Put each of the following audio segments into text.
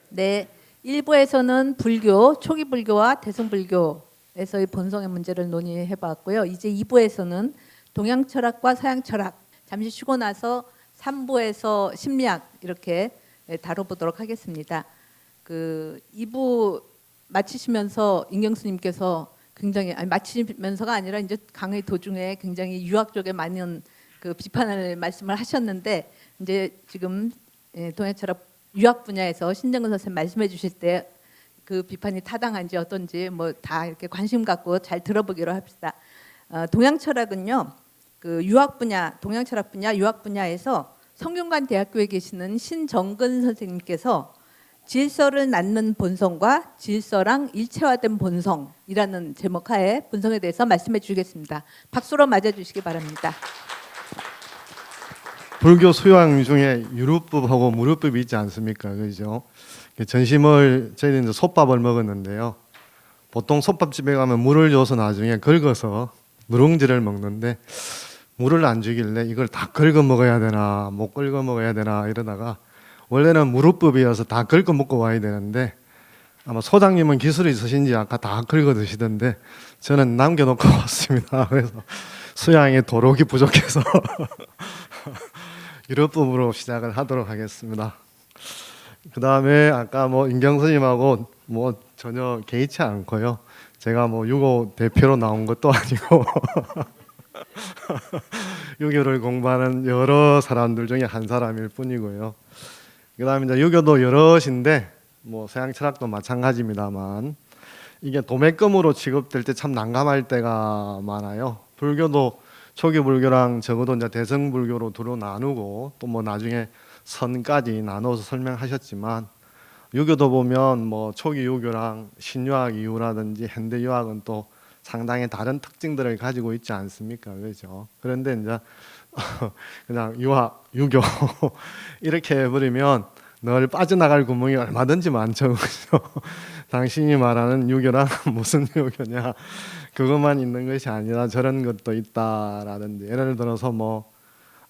네, 일부에서는 불교, 초기 불교와 대승 불교에서의 본성의 문제를 논의해 봤고요. 이제 2부에서는 동양 철학과 서양 철학, 잠시 쉬고 나서 3부에서 심리학 이렇게 다뤄보도록 하겠습니다. 그 2부 마치시면서 임경수님께서 굉장히 마치면서가 아니라 이제 강의 도중에 굉장히 유학 쪽에 많은 그 비판을 말씀을 하셨는데 이제 지금 동양 철학 유학 분야에서 신정근 선생님 말씀해 주실 때 그 비판이 타당한지 어떤지 뭐 다 이렇게 관심 갖고 잘 들어보기로 합시다. 동양 철학은요, 그 유학 분야, 동양 철학 분야, 유학 분야에서 성균관 대학교에 계시는 신정근 선생님께서 질서를 낳는 본성과 질서랑 일체화된 본성이라는 제목하에 본성에 대해서 말씀해 주시겠습니다. 박수로 맞아 주시기 바랍니다. 불교 수양 중에 유루법하고 무루법이 있지 않습니까? 그죠? 전심을 저희는 이제 솥밥을 먹었는데요. 보통 솥밥집에 가면 물을 줘서 나중에 긁어서 누룽지를 먹는데 물을 안 주길래 이걸 다 긁어 먹어야 되나 못 긁어 먹어야 되나 이러다가 원래는 무루법이어서 다 긁어 먹고 와야 되는데 아마 소장님은 기술이 있으신지 아까 다 긁어 드시던데 저는 남겨놓고 왔습니다. 그래서 수양에 도록이 부족해서 유료법으로 시작을 하도록 하겠습니다. 그 다음에 아까 뭐 임경스님하고 뭐 전혀 개의치 않고요. 제가 뭐 유고 대표로 나온 것도 아니고 유교를 공부하는 여러 사람들 중에 한 사람일 뿐이고요. 그 다음에 이제 유교도 여럿인데 뭐 서양 철학도 마찬가지입니다만 이게 도매금으로 취급될 때 참 난감할 때가 많아요. 불교도 초기 불교랑 적어도 이제 대승 불교로 두루 나누고 또 뭐 나중에 선까지 나눠서 설명하셨지만 유교도 보면 뭐 초기 유교랑 신유학 이후라든지 현대 유학은 또 상당히 다른 특징들을 가지고 있지 않습니까? 그렇죠? 그런데 이제 그냥 유학, 유교 이렇게 해버리면 늘 빠져나갈 구멍이 얼마든지 많죠. 그렇죠? 당신이 말하는 유교랑 무슨 유교냐 그것만 있는 것이 아니라 저런 것도 있다라든지 예를 들어서 뭐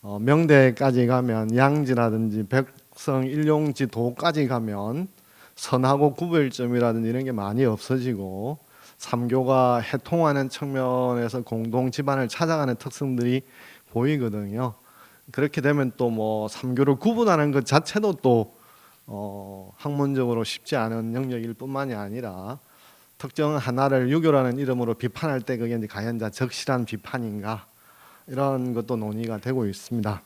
명대까지 가면 양지라든지 백성 일용지 도까지 가면 선하고 구별점이라든지 이런 게 많이 없어지고 삼교가 해통하는 측면에서 공동 집안을 찾아가는 특성들이 보이거든요. 그렇게 되면 또 뭐 삼교를 구분하는 것 자체도 또 학문적으로 쉽지 않은 영역일 뿐만이 아니라 특정 하나를 유교라는 이름으로 비판할 때 그게 이제 과연 적실한 비판인가 이런 것도 논의가 되고 있습니다.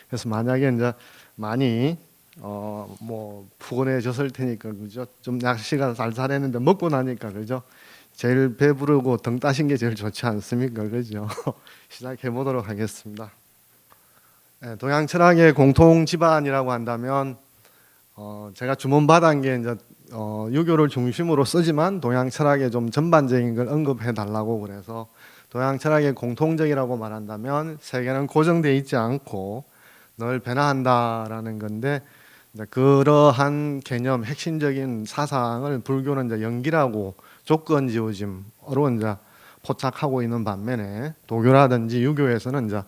그래서 만약에 이제 많이 뭐 푸근해졌을 테니까 그죠? 좀 날씨가 쌀쌀했는데 먹고 나니까 그죠? 제일 배부르고 등 따신 게 제일 좋지 않습니까? 그죠? 시작해 보도록 하겠습니다. 네, 동양 철학의 공통 집안이라고 한다면 제가 주문받은 게 이제 유교를 중심으로 쓰지만 동양 철학의 좀 전반적인 걸 언급해 달라고 그래서 동양 철학의 공통적이라고 말한다면 세계는 고정되어 있지 않고 늘 변화한다라는 건데 그러한 개념 핵심적인 사상을 불교는 이제 연기라고 조건지어짐으로 이제 포착하고 있는 반면에 도교라든지 유교에서는 이제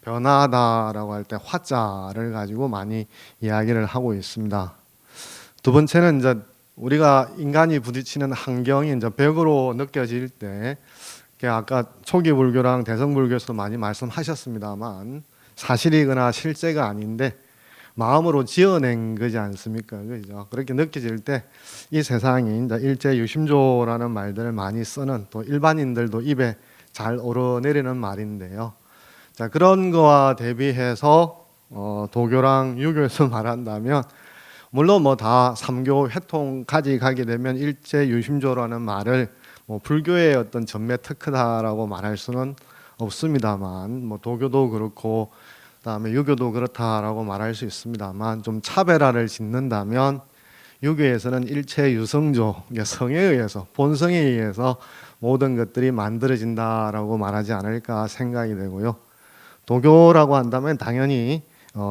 변화하다라고 할 때 화자를 가지고 많이 이야기를 하고 있습니다. 두 번째는 이제 우리가 인간이 부딪히는 환경이 이제 벽으로 느껴질 때 아까 초기 불교랑 대성 불교에서 많이 말씀하셨습니다만 사실이거나 실제가 아닌데 마음으로 지어낸 거지 않습니까? 그죠? 그렇게 느껴질 때 이 세상이 이제 일제유심조라는 말들을 많이 쓰는 또 일반인들도 입에 잘 오르내리는 말인데요. 자, 그런 거와 대비해서 도교랑 유교에서 말한다면 물론 뭐 다 삼교 회통까지 가게 되면 일제유심조라는 말을 뭐 불교의 어떤 전매 특허다라고 말할 수는 없습니다만 뭐 도교도 그렇고 그다음에 유교도 그렇다라고 말할 수 있습니다만 좀 차별화를 짓는다면 유교에서는 일체유성조, 성에 의해서 본성에 의해서 모든 것들이 만들어진다라고 말하지 않을까 생각이 되고요. 도교라고 한다면 당연히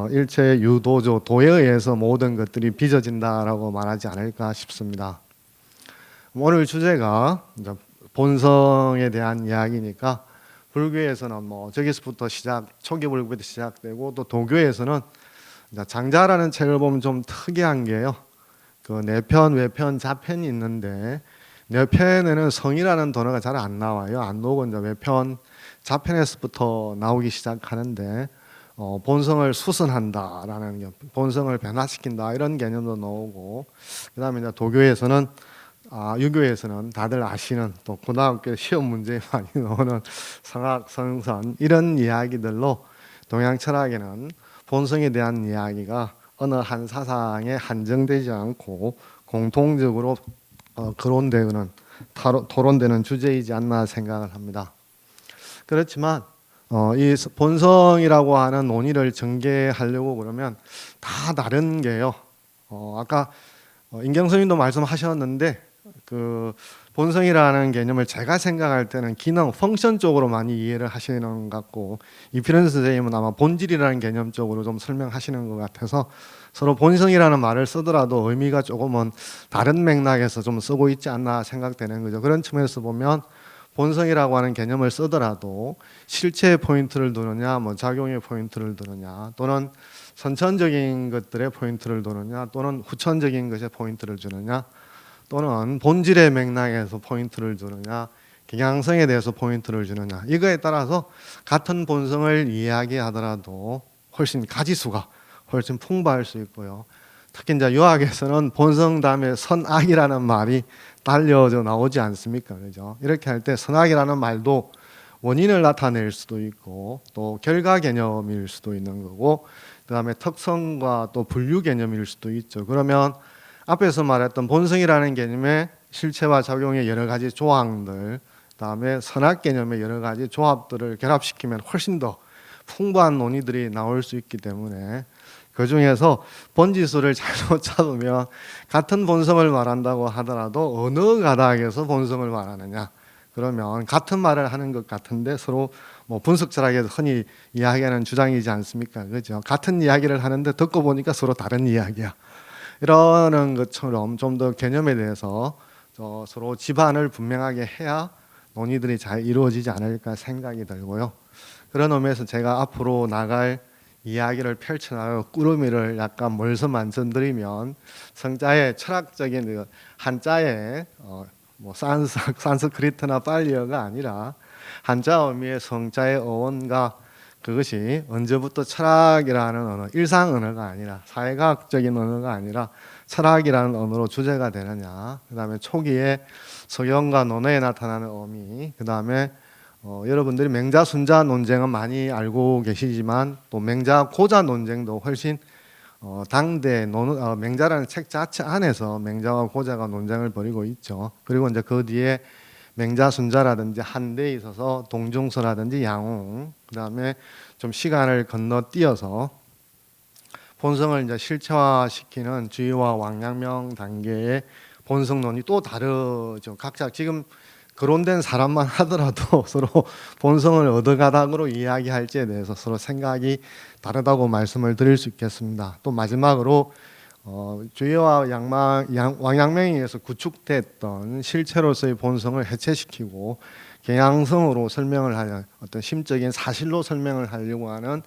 일체유도조, 도에 의해서 모든 것들이 빚어진다라고 말하지 않을까 싶습니다. 오늘 주제가 본성에 대한 이야기니까 불교에서는 뭐 저기서부터 초기 불교부터 시작되고 또 도교에서는 장자라는 책을 보면 좀 특이한 게요. 그 내편, 외편, 자편이 있는데 내편에는 성이라는 단어가 잘 안 나와요. 안 나오고 이제 외편, 자편에서부터 나오기 시작하는데 본성을 수선한다라는 게 본성을 변화시킨다 이런 개념도 나오고 그다음에 이제 도교에서는 유교에서는 다들 아시는 또 고등학교 시험 문제에 많이 나오는 성악, 성선 이런 이야기들로 동양 철학에는 본성에 대한 이야기가 어느 한 사상에 한정되지 않고 공통적으로 거론되는 토론되는 주제이지 않나 생각을 합니다. 그렇지만 이 본성이라고 하는 논의를 전개하려고 그러면 다 다른 게요. 아까 인경 스님도 말씀하셨는데 그 본성이라는 개념을 제가 생각할 때는 기능, 펑션 쪽으로 많이 이해를 하시는 것 같고 이필현 선생님은 아마 본질이라는 개념 쪽으로 좀 설명하시는 것 같아서 서로 본성이라는 말을 쓰더라도 의미가 조금은 다른 맥락에서 좀 쓰고 있지 않나 생각되는 거죠. 그런 측면에서 보면 본성이라고 하는 개념을 쓰더라도 실체의 포인트를 두느냐, 뭐 작용의 포인트를 두느냐, 또는 선천적인 것들의 포인트를 두느냐, 또는 후천적인 것에 포인트를 주느냐, 또는 본질의 맥락에서 포인트를 주느냐, 경향성에 대해서 포인트를 주느냐, 이거에 따라서 같은 본성을 이야기하더라도 훨씬 가지수가 훨씬 풍부할 수 있고요. 특히 이제 유학에서는 본성 다음에 선악이라는 말이 달려져 나오지 않습니까? 그죠? 이렇게 할 때 선악이라는 말도 원인을 나타낼 수도 있고 또 결과 개념일 수도 있는 거고 그다음에 특성과 또 분류 개념일 수도 있죠. 그러면 앞에서 말했던 본성이라는 개념의 실체와 작용의 여러 가지 조항들, 그다음에 선악 개념의 여러 가지 조합들을 결합시키면 훨씬 더 풍부한 논의들이 나올 수 있기 때문에 그 중에서 번지수를 잘못 잡으면 같은 본성을 말한다고 하더라도 어느 가닥에서 본성을 말하느냐, 그러면 같은 말을 하는 것 같은데 서로 뭐 분석 철학에서 흔히 이야기하는 주장이지 않습니까? 그죠? 같은 이야기를 하는데 듣고 보니까 서로 다른 이야기야. 이러는 것처럼 좀 더 개념에 대해서 서로 지반을 분명하게 해야 논의들이 잘 이루어지지 않을까 생각이 들고요. 그런 의미에서 제가 앞으로 나갈 이야기를 펼쳐나가고 꾸러미를 약간 멀서 만져드리면 성자의 철학적인 한자의 뭐 산스크리트나 팔리어가 아니라 한자 의미의 성자의 어원과 그것이 언제부터 철학이라는 언어, 일상 언어가 아니라 사회과학적인 언어가 아니라 철학이라는 언어로 주제가 되느냐, 그 다음에 초기에 서경과 논어에 나타나는 의미, 그 다음에 여러분들이 맹자 순자 논쟁은 많이 알고 계시지만 또 맹자 고자 논쟁도 훨씬 당대 맹자라는 책 자체 안에서 맹자와 고자가 논쟁을 벌이고 있죠. 그리고 이제 그 뒤에 맹자 순자라든지 한대에 있어서 동중서라든지 양웅, 그다음에 좀 시간을 건너뛰어서 본성을 이제 실체화시키는 주의와 왕양명 단계의 본성론이 또 다르죠. 각자 지금 거론된 사람만 하더라도 서로 본성을 어느 가닥으로 이야기할지에 대해서 서로 생각이 다르다고 말씀을 드릴 수 있겠습니다. 또 마지막으로 주의와 왕양명에 의해서 구축됐던 실체로서의 본성을 해체시키고 경향성으로 설명을 하는 어떤 심적인 사실로 설명을 하려고 하는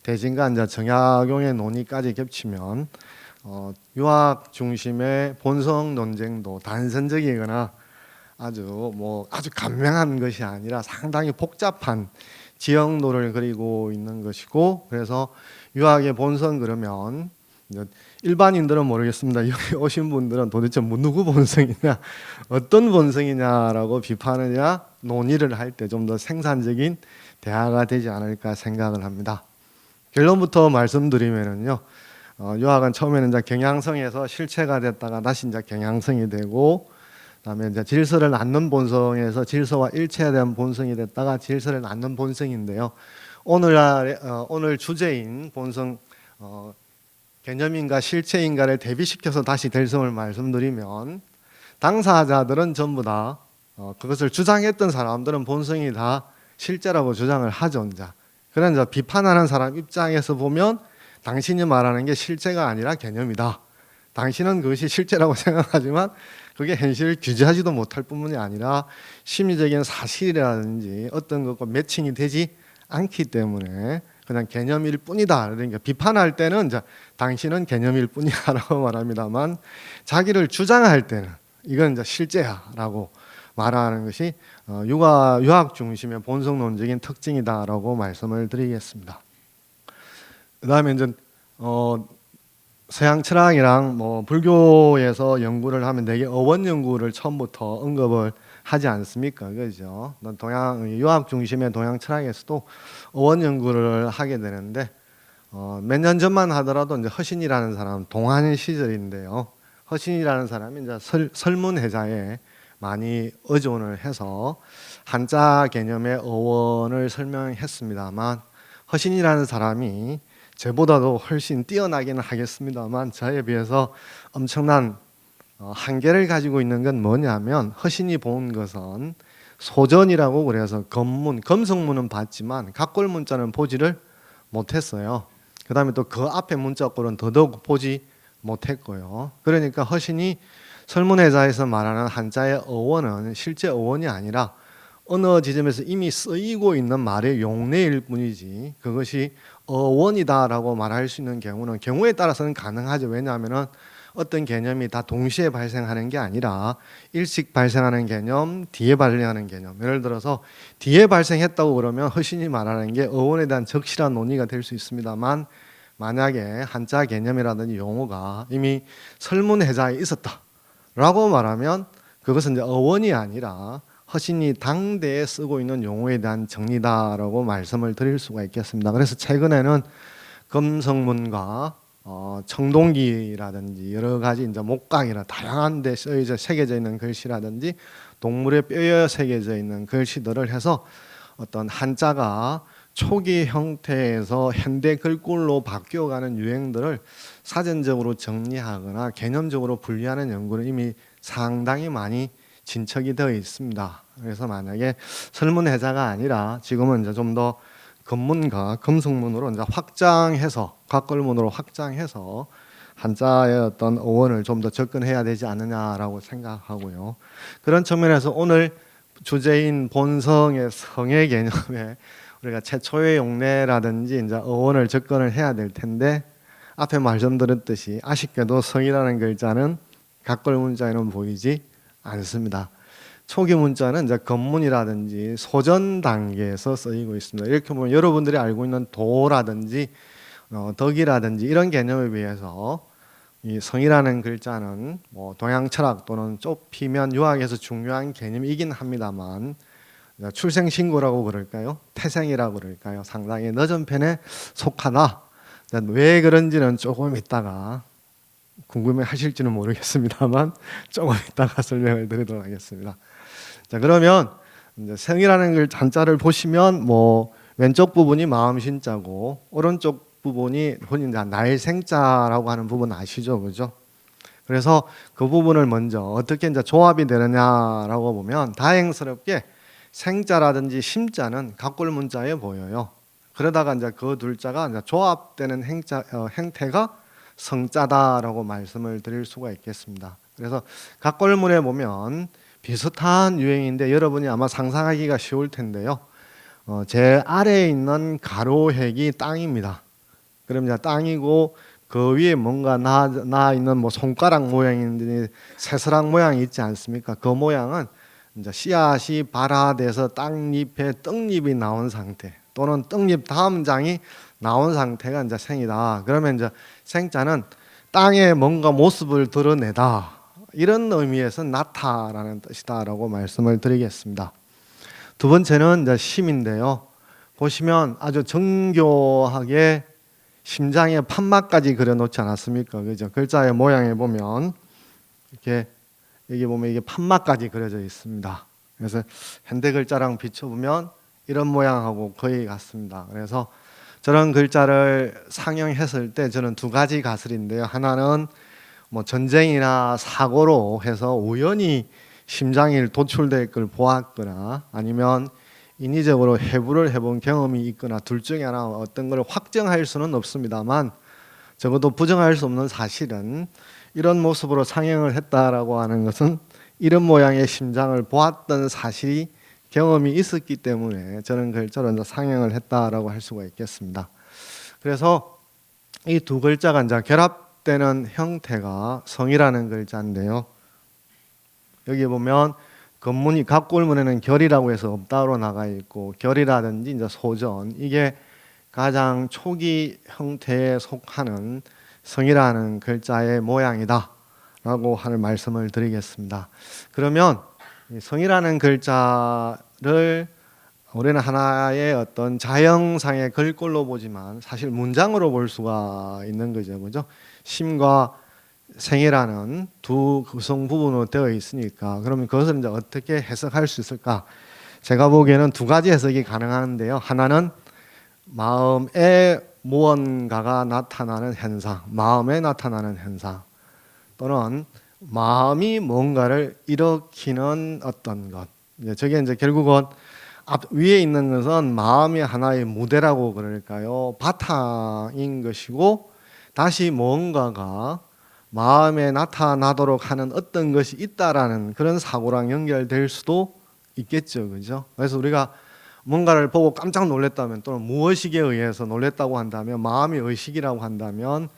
대진과 이제 정약용의 논의까지 겹치면 유학 중심의 본성 논쟁도 단선적이거나 아주 간명한 것이 아니라 상당히 복잡한 지형도를 그리고 있는 것이고, 그래서 유학의 본성 그러면 일반인들은 모르겠습니다. 여기 오신 분들은 도대체 누구 본성이냐, 어떤 본성이냐라고 비판하냐, 논의를 할 때 좀 더 생산적인 대화가 되지 않을까 생각을 합니다. 결론부터 말씀드리면요, 유학은 처음에는 이제 경향성에서 실체가 됐다가 다시 이제 경향성이 되고, 그다음에 이제 질서를 낳는 본성에서 질서와 일체화된 본성이 됐다가 질서를 낳는 본성인데요. 오늘 주제인 본성 개념인가 실체인가를 대비시켜서 다시 될성을 말씀드리면 당사자들은 전부 다 그것을 주장했던 사람들은 본성이 다 실제라고 주장을 하죠. 그러나 비판하는 사람 입장에서 보면 당신이 말하는 게 실체가 아니라 개념이다. 당신은 그것이 실제라고 생각하지만 그게 현실을 규제하지도 못할 뿐만이 아니라 심리적인 사실이라든지 어떤 것과 매칭이 되지 않기 때문에 그냥 개념일 뿐이다. 그러니까 비판할 때는 이제 당신은 개념일 뿐이야라고 말합니다만 자기를 주장할 때는 이건 이제 실제야라고 말하는 것이 유학 중심의 본성론적인 특징이다라고 말씀을 드리겠습니다. 그다음에 이제 서양 철학이랑 뭐 불교에서 연구를 하면 되게 어원 연구를 처음부터 언급을 하지 않습니까? 그죠? 동양 유학 중심의 동양 철학에서도 어원 연구를 하게 되는데 몇 년 전만 하더라도 이제 허신이라는 사람 동안 시절인데요. 허신이라는 사람이 이제 설문해자에 많이 의존을 해서 한자 개념의 어원을 설명했습니다만 허신이라는 사람이 저보다도 훨씬 뛰어나기는 하겠습니다만 저에 비해서 엄청난 한계를 가지고 있는 건 뭐냐면 허신이 본 것은 소전이라고 그래서 검문, 검성문은 봤지만 각골 문자는 보지를 못했어요. 그 다음에 또 그 앞에 문자골은 더더욱 보지 못했고요. 그러니까 허신이 설문해자에서 말하는 한자의 어원은 실제 어원이 아니라 어느 지점에서 이미 쓰이고 있는 말의 용례일 뿐이지 그것이 어원이다라고 말할 수 있는 경우는 경우에 따라서는 가능하죠. 왜냐하면은 어떤 개념이 다 동시에 발생하는 게 아니라 일찍 발생하는 개념, 뒤에 발생하는 개념. 예를 들어서 뒤에 발생했다고 그러면 허신이 말하는 게 어원에 대한 적실한 논의가 될 수 있습니다만 만약에 한자 개념이라든지 용어가 이미 설문해자에 있었다라고 말하면 그것은 이제 어원이 아니라 허신이 당대에 쓰고 있는 용어에 대한 정리다라고 말씀을 드릴 수가 있겠습니다. 그래서 최근에는 검성문과 청동기라든지 여러 가지 이제 목각이나 다양한 데 새겨져 있는 글씨라든지 동물의 뼈에 새겨져 있는 글씨들을 해서 어떤 한자가 초기 형태에서 현대 글꼴로 바뀌어가는 유행들을 사전적으로 정리하거나 개념적으로 분리하는 연구는 이미 상당히 많이 진척이 되어 있습니다. 그래서 만약에 설문해자가 아니라 지금은 이제 좀 더 검문과 검성문으로 이제 확장해서 각골문으로 확장해서 한자의 어떤 어원을 좀 더 접근해야 되지 않느냐라고 생각하고요. 그런 측면에서 오늘 주제인 본성의 성의 개념에 우리가 최초의 용례라든지 이제 어원을 접근을 해야 될 텐데 앞에 말씀드렸듯이 아쉽게도 성이라는 글자는 각골 문자에는 보이지 않습니다. 초기 문자는 이제 검문이라든지 소전 단계에서 쓰이고 있습니다. 이렇게 보면 여러분들이 알고 있는 도라든지 덕이라든지 이런 개념에 비해서 이 성이라는 글자는 뭐 동양 철학 또는 좁히면 유학에서 중요한 개념이긴 합니다만 출생신고라고 그럴까요? 태생이라고 그럴까요? 상당히 늦은 편에 속하다. 왜 그런지는 조금 있다가 궁금해 하실지는 모르겠습니다만 조금 이따가 설명을 드리도록 하겠습니다. 자, 그러면 이제 성이라는 글 한자를 보시면 뭐 왼쪽 부분이 마음신자고 오른쪽 부분이 흔히 날생자라고 하는 부분 아시죠, 그죠? 그래서 그 부분을 먼저 어떻게 이제 조합이 되느냐라고 보면 다행스럽게 생자라든지 심자는 각골 문자에 보여요. 그러다가 이제 그 둘자가 이제 조합되는 행태가 성자다라고 말씀을 드릴 수가 있겠습니다. 그래서 각골문에 보면 비슷한 유행인데 여러분이 아마 상상하기가 쉬울 텐데요. 제 아래에 있는 가로획이 땅입니다. 그럼 이제 땅이고 그 위에 뭔가 나 있는 뭐 손가락 모양인지 새스락 모양이 있지 않습니까? 그 모양은 이제 씨앗이 발화돼서 땅잎에 떡잎이 나온 상태 또는 떡잎 다음 장이 나온 상태가 이제 생이다. 그러면 이제 생자는 땅에 뭔가 모습을 드러내다. 이런 의미에서 나타라는 뜻이다라고 말씀을 드리겠습니다. 두 번째는 이제 심인데요. 보시면 아주 정교하게 심장에 판막까지 그려놓지 않았습니까? 그죠? 글자의 모양에 보면 이렇게 여기 보면 이게 판막까지 그려져 있습니다. 그래서 현대 글자랑 비춰보면 이런 모양하고 거의 같습니다. 그래서 저런 글자를 상영했을 때 저는 두 가지 가설인데요. 하나는 뭐 전쟁이나 사고로 해서 우연히 심장이 도출될 걸 보았거나 아니면 인위적으로 해부를 해본 경험이 있거나 둘 중에 하나 어떤 걸 확정할 수는 없습니다만 적어도 부정할 수 없는 사실은 이런 모습으로 상영을 했다라고 하는 것은 이런 모양의 심장을 보았던 사실이 경험이 있었기 때문에 저는 글자로 상영을 했다라고 할 수가 있겠습니다. 그래서 이 두 글자가 이제 결합되는 형태가 성이라는 글자인데요. 여기 보면 건문이 갑골문에는 결이라고 해서 없다로 나가 있고, 결이라든지 이제 소전, 이게 가장 초기 형태에 속하는 성이라는 글자의 모양이다라고 하는 말씀을 드리겠습니다. 그러면 이 성이라는 글자를 우리는 하나의 어떤 자형상의 글꼴로 보지만 사실 문장으로 볼 수가 있는 거죠, 그죠? 심과 생이라는 두 구성 부분으로 되어 있으니까, 그러면 그것을 이제 어떻게 해석할 수 있을까? 제가 보기에는 두 가지 해석이 가능한데요. 하나는 마음에 무언가가 나타나는 현상, 마음에 나타나는 현상, 또는 마음이 뭔가를 일으키는 어떤 것. 저게 이제 결국은 앞 위에 있는 것은 마음이 하나의 무대라고 그럴까요? 바탕인 것이고, 다시 뭔가가 마음에 나타나도록 하는 어떤 것이 있다라는 그런 사고랑 연결될 수도 있겠죠, 그죠? 그래서 우리가 뭔가를 보고 깜짝 놀랐다면, 또는 무의식에 의해서 놀랐다고 한다면, 마음이 의식이라고 한다면,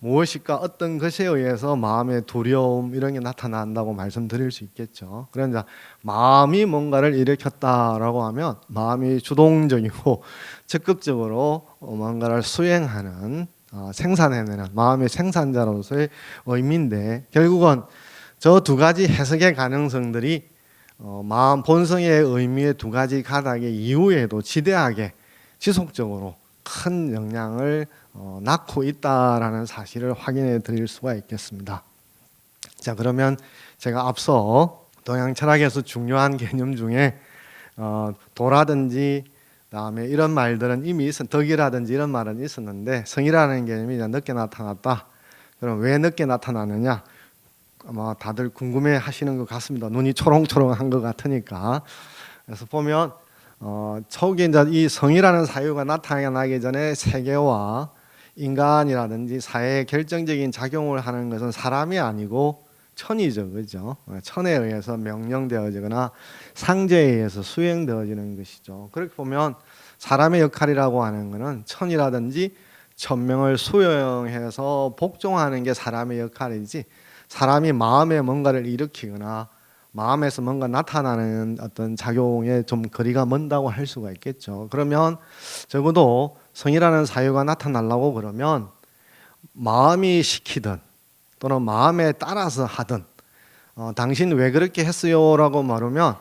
무엇일까 어떤 것에 의해서 마음의 두려움 이런 게 나타난다고 말씀드릴 수 있겠죠. 그러니까 마음이 뭔가를 일으켰다라고 하면 마음이 주동적이고 적극적으로 뭔가를 수행하는, 생산해내는 마음의 생산자로서의 의미인데, 결국은 저 두 가지 해석의 가능성들이 마음 본성의 의미의 두 가지 가닥의 이후에도 지대하게 지속적으로 큰 영향을 낳고 있다라는 사실을 확인해 드릴 수가 있겠습니다. 자, 그러면 제가 앞서 동양 철학에서 중요한 개념 중에 도라든지 그다음에 이런 말들은 이미 덕이라든지 이런 말은 있었는데, 성이라는 개념이 늦게 나타났다. 그럼 왜 늦게 나타나느냐? 아마 다들 궁금해 하시는 것 같습니다. 눈이 초롱초롱한 것 같으니까. 그래서 보면 초기 이제 이 성이라는 사유가 나타나기 전에 세계와 인간이라든지 사회에 결정적인 작용을 하는 것은 사람이 아니고 천이죠, 그죠? 천에 의해서 명령되어지거나 상제에 의해서 수행되어지는 것이죠. 그렇게 보면 사람의 역할이라고 하는 것은 천이라든지 천명을 수용해서 복종하는 게 사람의 역할이지, 사람이 마음에 뭔가를 일으키거나 마음에서 뭔가 나타나는 어떤 작용에 좀 거리가 먼다고 할 수가 있겠죠. 그러면 적어도 성이라는 사유가 나타나려고 그러면 마음이 시키든 또는 마음에 따라서 하든, 당신 왜 그렇게 했어요? 라고 말하면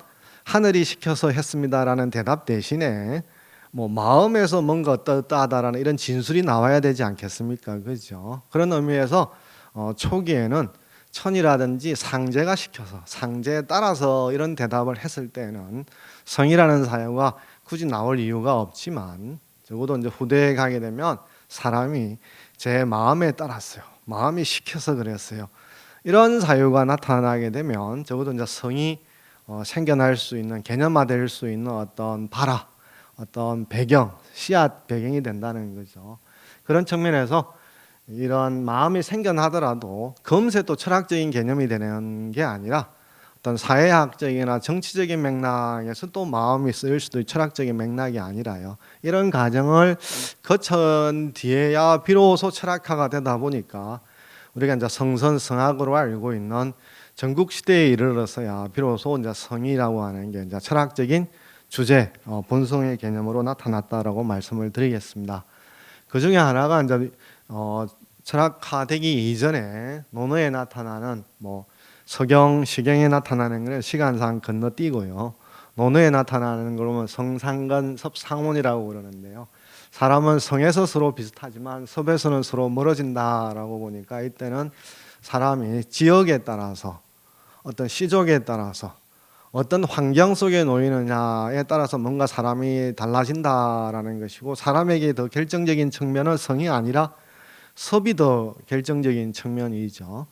하늘이 시켜서 했습니다라는 대답 대신에 뭐 마음에서 뭔가 어떠하다라는 이런 진술이 나와야 되지 않겠습니까? 그죠? 그런 의미에서 초기에는 천이라든지 상제가 시켜서 상제에 따라서 이런 대답을 했을 때는 성이라는 사유가 굳이 나올 이유가 없지만, 적어도 이제 후대에 가게 되면 사람이 제 마음에 따랐어요, 마음이 시켜서 그랬어요, 이런 사유가 나타나게 되면 적어도 이제 성이 생겨날 수 있는, 개념화될 수 있는 어떤 발화, 어떤 배경, 씨앗 배경이 된다는 거죠. 그런 측면에서 이런 마음이 생겨나더라도 금세 또 철학적인 개념이 되는 게 아니라 어떤 사회학적이나 정치적인 맥락에서 또 마음이 쓰일 수도 있는 철학적인 맥락이 아니라요, 이런 과정을 거친 뒤에야 비로소 철학화가 되다 보니까 우리가 이제 성선성학으로 알고 있는 전국 시대에 이르러서야 비로소 이제 성이라고 하는 게 이제 철학적인 주제, 본성의 개념으로 나타났다라고 말씀을 드리겠습니다. 그 중에 하나가 이제 철학화되기 이전에 논어에 나타나는 뭐 서경, 시경에 나타나는 것은 시간상 건너뛰고요. 논어에 나타나는 걸로는 성상건, 섭상혼이라고 그러는데요. 사람은 성에서 서로 비슷하지만 섭에서는 서로 멀어진다라고 보니까 이때는 사람이 지역에 따라서, 어떤 시족에 따라서, 어떤 환경 속에 놓이느냐에 따라서 뭔가 사람이 달라진다라는 것이고, 사람에게 더 결정적인 측면은 성이 아니라 섭이 더 결정적인 측면이죠.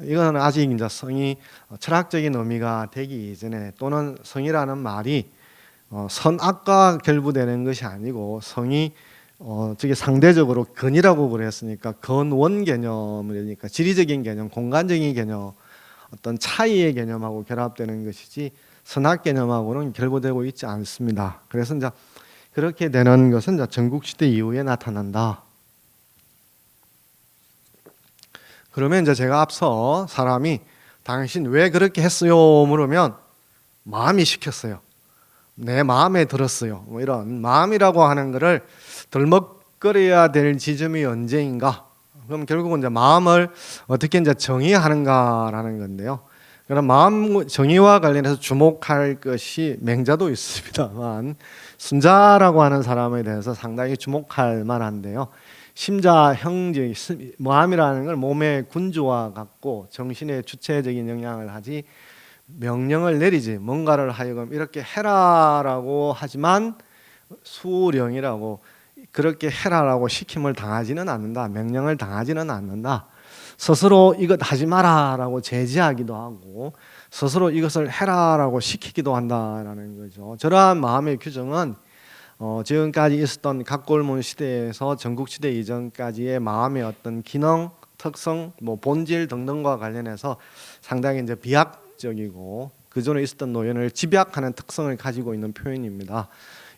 이거는 아직 이제 성이 철학적인 의미가 되기 이전에, 또는 성이라는 말이 선악과 결부되는 것이 아니고, 성이 저게 상대적으로 근이라고 그랬으니까 근원 개념이니까 지리적인 개념, 공간적인 개념, 어떤 차이의 개념하고 결합되는 것이지 선악 개념하고는 결부되고 있지 않습니다. 그래서 이제 그렇게 되는 것은 이제 전국시대 이후에 나타난다. 그러면 이제 제가 앞서 사람이 당신 왜 그렇게 했어요? 물으면 마음이 시켰어요. 내 마음에 들었어요. 뭐 이런 마음이라고 하는 거를 덜먹거려야 될 지점이 언제인가? 그럼 결국은 이제 마음을 어떻게 이제 정의하는가라는 건데요. 그럼 마음 정의와 관련해서 주목할 것이 맹자도 있습니다만 순자라고 하는 사람에 대해서 상당히 주목할 만한데요. 심자 형제 마음이라는 걸 몸의 군주와 같고 정신의 주체적인 영향을 하지 명령을 내리지 뭔가를 하여금 이렇게 해라라고 하지만 수령이라고 그렇게 해라라고 시킴을 당하지는 않는다. 명령을 당하지는 않는다. 스스로 이것 하지 마라라고 제지하기도 하고 스스로 이것을 해라라고 시키기도 한다라는 거죠. 저러한 마음의 규정은 지금까지 있었던 각골문 시대에서 전국시대 이전까지의 마음의 어떤 기능, 특성, 뭐 본질 등등과 관련해서 상당히 이제 비약적이고 그전에 있었던 노연을 집약하는 특성을 가지고 있는 표현입니다.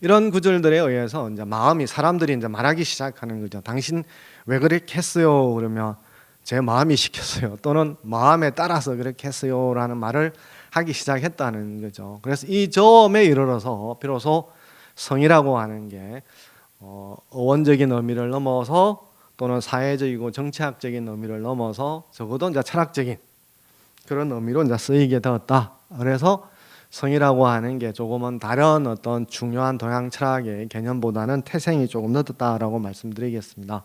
이런 구절들에 의해서 이제 마음이 사람들이 이제 말하기 시작하는 거죠. 당신 왜 그렇게 했어요? 그러면 제 마음이 시켰어요. 또는 마음에 따라서 그렇게 했어요라는 말을 하기 시작했다는 거죠. 그래서 이 점에 이르러서 비로소 성이라고 하는 게 어원적인 의미를 넘어서 또는 사회적이고 정치학적인 의미를 넘어서 적어도 이제 철학적인 그런 의미로 이제 쓰이게 되었다. 그래서 성이라고 하는 게 조금은 다른 어떤 중요한 동양 철학의 개념보다는 태생이 조금 늦었다라고 말씀드리겠습니다.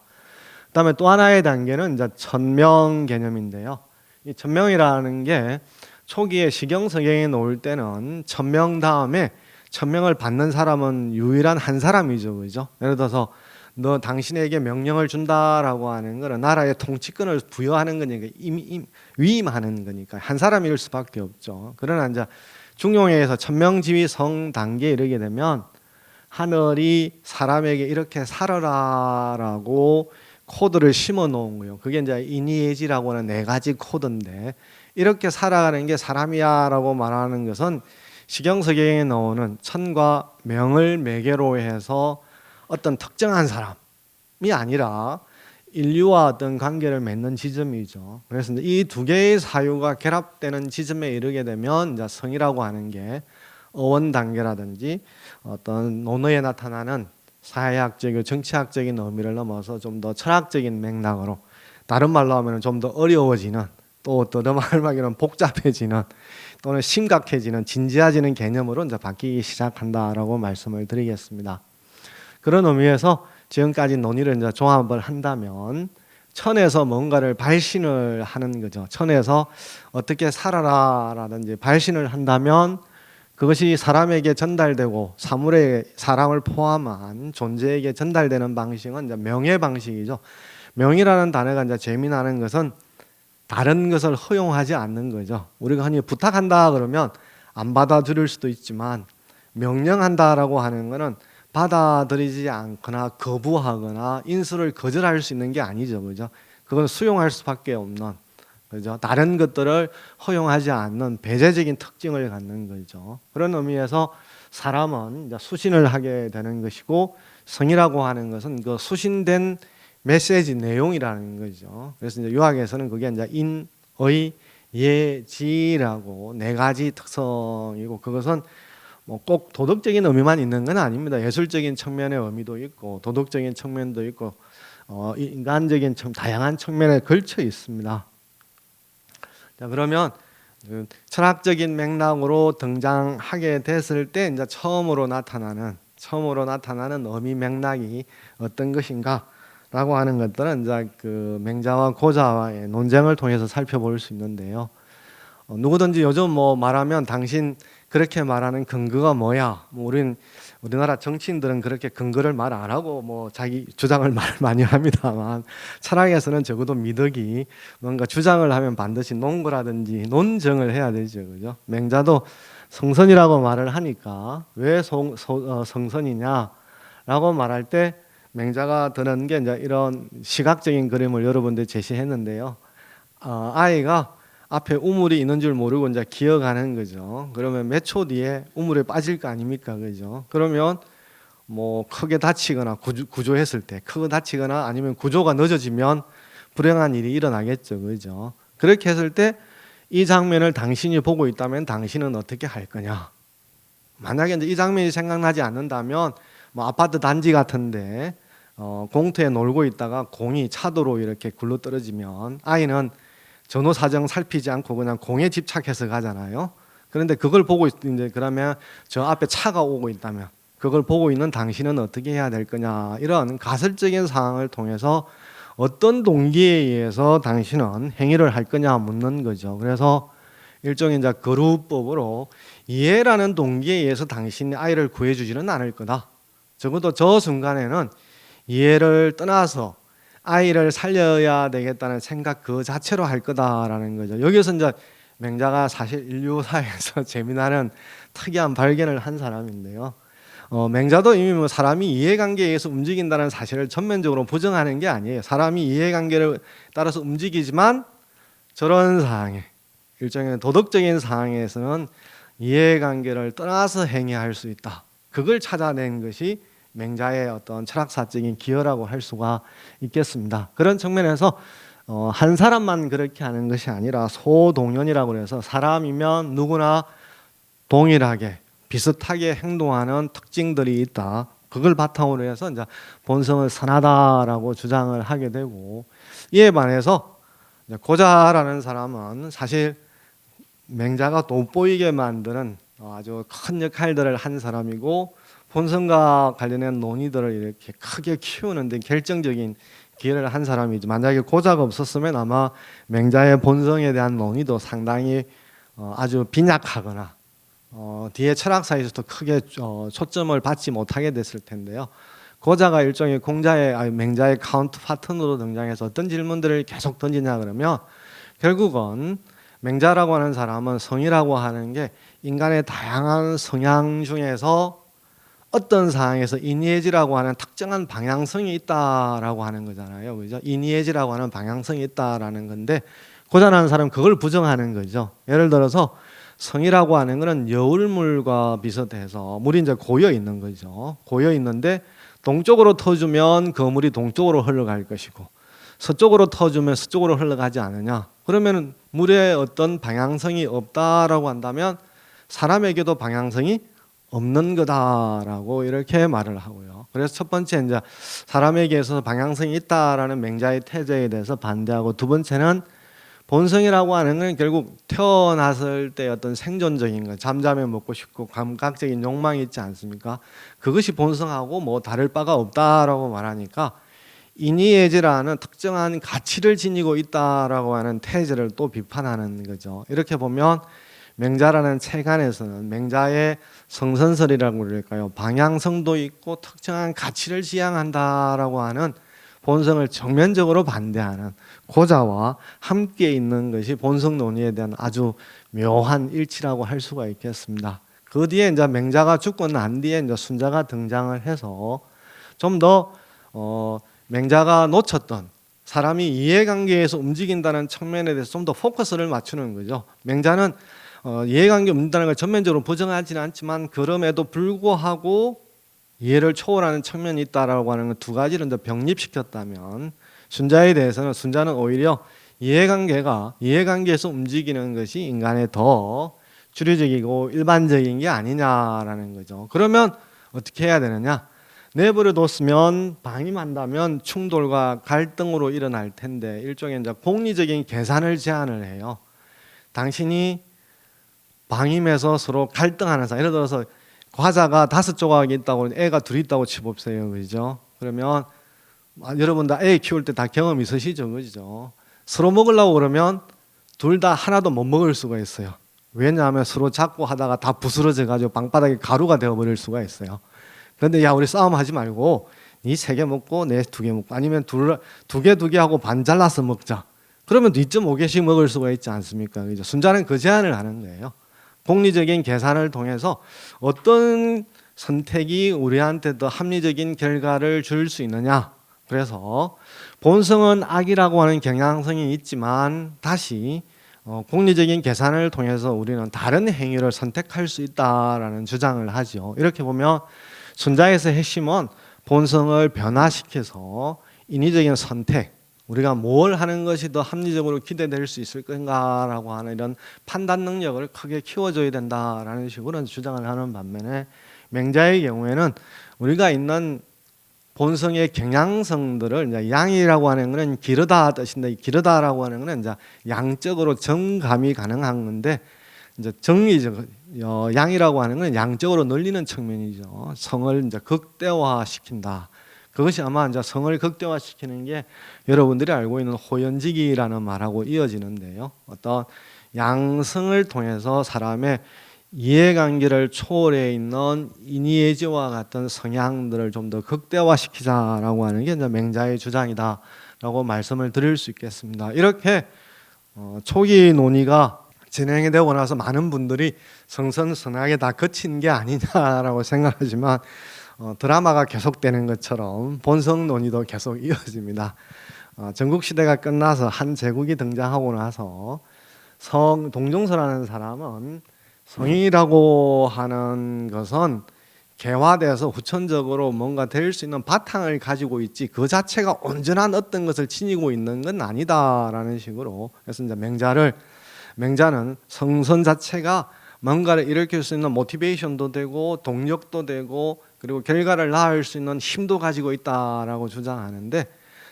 그다음에 또 하나의 단계는 이제 천명 개념인데요. 이 천명이라는 게 초기에 시경서경에 놓을 때는 천명 다음에 천명을 받는 사람은 유일한 한 사람이죠, 그죠? 예를 들어서 너 당신에게 명령을 준다라고 하는 거는 나라의 통치권을 부여하는 거니까 위임하는 거니까 한 사람일 수밖에 없죠. 그러나 이제 중용에서 천명지휘성 단계에 이르게 되면 하늘이 사람에게 이렇게 살아라라고 코드를 심어 놓은 거예요. 그게 이제 인이예지라고 하는 4가지 코드인데 이렇게 살아가는 게 사람이야라고 말하는 것은 시경서경에 나오는 천과 명을 매개로 해서 어떤 특정한 사람이 아니라 인류와 어떤 관계를 맺는 지점이죠. 그래서 이 두 개의 사유가 결합되는 지점에 이르게 되면 이제 성이라고 하는 게 어원 단계라든지 어떤 논어에 나타나는 사회학적이고 정치학적인 의미를 넘어서 좀 더 철학적인 맥락으로 다른 말로 하면 좀 더 어려워지는 또 더듬하기는 복잡해지는 또는 심각해지는 진지해지는 개념으로 이제 바뀌기 시작한다라고 말씀을 드리겠습니다. 그런 의미에서 지금까지 논의를 이제 종합을 한다면 천에서 뭔가를 발신을 하는 거죠. 천에서 어떻게 살아라라든지 발신을 한다면 그것이 사람에게 전달되고 사물의 사람을 포함한 존재에게 전달되는 방식은 이제 명의 방식이죠. 명이라는 단어가 이제 재미나는 것은 다른 것을 허용하지 않는 거죠. 우리가 흔히 부탁한다 그러면 안 받아들일 수도 있지만 명령한다라고 하는 것은 받아들이지 않거나 거부하거나 인수를 거절할 수 있는 게 아니죠, 그죠? 그건 수용할 수밖에 없는, 그죠? 다른 것들을 허용하지 않는 배제적인 특징을 갖는 거죠. 그런 의미에서 사람은 이제 수신을 하게 되는 것이고 성이라고 하는 것은 그 수신된 메시지 내용이라는 거죠. 그래서 이제 유학에서는 그게 이제 인, 의, 예, 지라고 4가지 특성이고 그것은 뭐 꼭 도덕적인 의미만 있는 건 아닙니다. 예술적인 측면의 의미도 있고 도덕적인 측면도 있고 인간적인 다양한 측면에 걸쳐 있습니다. 자, 그러면 철학적인 맥락으로 등장하게 됐을 때 이제 처음으로 나타나는 의미 맥락이 어떤 것인가라고 하는 것들은 이제 그 맹자와 고자와의 논쟁을 통해서 살펴볼 수 있는데요. 누구든지 요즘 뭐 말하면 당신 그렇게 말하는 근거가 뭐야? 뭐 우리나라 정치인들은 그렇게 근거를 말 안 하고 뭐 자기 주장을 말 많이 합니다만 철학에서는 적어도 미덕이 뭔가 주장을 하면 반드시 논거라든지 논증을 해야 되죠, 그죠? 맹자도 성선이라고 말을 하니까 왜 성선이냐라고 말할 때 맹자가 드는 게 이제 이런 시각적인 그림을 여러분들 제시했는데요. 아이가 앞에 우물이 있는 줄 모르고 이제 기어가는 거죠. 그러면 몇 초 뒤에 우물에 빠질 거 아닙니까, 그죠? 그러면 뭐 크게 다치거나 구조했을 때 크게 다치거나 아니면 구조가 늦어지면 불행한 일이 일어나겠죠, 그죠? 그렇게 했을 때 이 장면을 당신이 보고 있다면 당신은 어떻게 할 거냐? 만약에 이제 이 장면이 생각나지 않는다면 뭐 아파트 단지 같은데 공터에 놀고 있다가 공이 차도로 이렇게 굴러 떨어지면 아이는 전후 사정 살피지 않고 그냥 공에 집착해서 가잖아요. 그런데 그걸 보고 이제 그러면 저 앞에 차가 오고 있다면 그걸 보고 있는 당신은 어떻게 해야 될 거냐? 이런 가설적인 상황을 통해서 어떤 동기에 의해서 당신은 행위를 할 거냐 묻는 거죠. 그래서 일종의 이제 거루법으로 이해라는 동기에 의해서 당신이 아이를 구해주지는 않을 거다. 적어도 저 순간에는 이해를 떠나서 아이를 살려야 되겠다는 생각 그 자체로 할 거다라는 거죠. 여기서 이제 맹자가 사실 인류사에서 재미나는 특이한 발견을 한 사람인데요. 맹자도 이미 뭐 사람이 이해관계에 의해서 움직인다는 사실을 전면적으로 부정하는 게 아니에요. 사람이 이해관계를 따라서 움직이지만 저런 상황에 일종의 도덕적인 상황에서는 이해관계를 떠나서 행위할 수 있다. 그걸 찾아낸 것이 맹자의 어떤 철학사적인 기여라고 할 수가 있겠습니다. 그런 측면에서 한 사람만 그렇게 하는 것이 아니라 소동연이라고 해서 사람이면 누구나 동일하게 비슷하게 행동하는 특징들이 있다. 그걸 바탕으로 해서 이제 본성은 선하다라고 주장을 하게 되고, 이에 반해서 고자라는 사람은 사실 맹자가 돋보이게 만드는 아주 큰 역할들을 한 사람이고, 본성과 관련된 논의들을 이렇게 크게 키우는 데 결정적인 기여를 한 사람이죠. 만약에 고자가 없었으면 아마 맹자의 본성에 대한 논의도 상당히 아주 빈약하거나 뒤에 철학사에서도 크게 초점을 받지 못하게 됐을 텐데요. 고자가 일종의 맹자의 카운트 파트너로 등장해서 어떤 질문들을 계속 던지냐 그러면 결국은 맹자라고 하는 사람은 성이라고 하는 게 인간의 다양한 성향 중에서 어떤 상황에서 이니에지라고 하는 특정한 방향성이 있다라고 하는 거잖아요. 그죠? 이니에지라고 하는 방향성이 있다라는 건데 고자라는 사람은 그걸 부정하는 거죠. 예를 들어서 성이라고 하는 것은 여울물과 비슷해서 물이 이제 고여 있는 거죠. 고여 있는데 동쪽으로 터주면 그 물이 동쪽으로 흘러갈 것이고 서쪽으로 터주면 서쪽으로 흘러가지 않느냐. 그러면 물에 어떤 방향성이 없다라고 한다면 사람에게도 방향성이 없는 거다라고 이렇게 말을 하고요. 그래서 첫 번째 이제 사람에게 있어서 방향성이 있다라는 맹자의 태제에 대해서 반대하고, 두 번째는 본성이라고 하는 건 결국 태어났을 때 어떤 생존적인 것, 잠자면 먹고 싶고 감각적인 욕망이 있지 않습니까? 그것이 본성하고 뭐 다를 바가 없다라고 말하니까 이니에지라는 특정한 가치를 지니고 있다라고 하는 태제를 또 비판하는 거죠. 이렇게 보면 맹자라는 책 안에서는 맹자의 성선설이라고 그럴까요? 방향성도 있고 특정한 가치를 지향한다라고 하는 본성을 정면적으로 반대하는 고자와 함께 있는 것이 본성 논의에 대한 아주 묘한 일치라고 할 수가 있겠습니다. 그 뒤에 이제 맹자가 죽고 난 뒤에 이제 순자가 등장을 해서 좀 더 맹자가 놓쳤던 사람이 이해관계에서 움직인다는 측면에 대해서 좀 더 포커스를 맞추는 거죠. 맹자는 이해관계 움직인다는 걸 전면적으로 부정하지는 않지만 그럼에도 불구하고 이해를 초월하는 측면이 있다라고 하는 두 가지를 이제 병립시켰다면 순자에 대해서는 순자는 오히려 이해관계에서 움직이는 것이 인간의 더 주류적이고 일반적인 게 아니냐라는 거죠. 그러면 어떻게 해야 되느냐? 내버려 뒀으면 방임한다면 충돌과 갈등으로 일어날 텐데 일종의 이제 공리적인 계산을 제안을 해요. 당신이 방임해서 서로 갈등하는 사람, 예를 들어서 과자가 5조각이 있다고 애가 둘이 있다고 치봅시다. 그죠? 그러면 여러분 다 애 키울 때 다 경험 있으시죠? 그죠? 서로 먹으려고 그러면 둘 다 하나도 못 먹을 수가 있어요. 왜냐하면 서로 잡고 하다가 다 부스러져 가지고 방바닥에 가루가 되어 버릴 수가 있어요. 그런데 야, 우리 싸움하지 말고 니 3개 먹고 내 2개 먹고 아니면 두 개 하고 반 잘라서 먹자. 그러면 2.5개씩 먹을 수가 있지 않습니까? 그죠? 순자는 그 제안을 하는 거예요. 공리적인 계산을 통해서 어떤 선택이 우리한테 더 합리적인 결과를 줄 수 있느냐. 그래서 본성은 악이라고 하는 경향성이 있지만 다시 공리적인 계산을 통해서 우리는 다른 행위를 선택할 수 있다라는 주장을 하죠. 이렇게 보면 순자에서 핵심은 본성을 변화시켜서 인위적인 선택, 우리가 뭘 하는 것이 더 합리적으로 기대될 수 있을 건가라고 하는 이런 판단 능력을 크게 키워줘야 된다라는 식으로 주장을 하는 반면에, 맹자의 경우에는 우리가 있는 본성의 경향성들을 이제 양이라고 하는 것은 기르다 뜻인데, 기르다라고 하는 것은 이제 양적으로 정감이 가능한 건데, 이제 정의적 양이라고 하는 것은 양적으로 늘리는 측면이죠. 성을 이제 극대화시킨다. 그것이 아마 이제 성을 극대화시키는 게 여러분들이 알고 있는 호연지기라는 말하고 이어지는데요. 어떤 양성을 통해서 사람의 이해관계를 초월해 있는 이니에지와 같은 성향들을 좀 더 극대화시키자라고 하는 게 이제 맹자의 주장이다라고 말씀을 드릴 수 있겠습니다. 이렇게 초기 논의가 진행이 되고 나서 많은 분들이 성선선하게 다 거친 게 아니냐라고 생각하지만, 드라마가 계속되는 것처럼 본성 논의도 계속 이어집니다. 전국시대가 끝나서 한 제국이 등장하고 나서 동종서라는 사람은 성이라고 하는 것은 개화돼서 후천적으로 뭔가 될 수 있는 바탕을 가지고 있지 그 자체가 온전한 어떤 것을 지니고 있는 건 아니다라는 식으로, 그래서 이제 맹자는 성선 자체가 뭔가를 일으킬 수 있는 모티베이션도 되고 동력도 되고 그리고 결과를 낳을 수 있는 힘도 가지고 있다라고 주장하는데,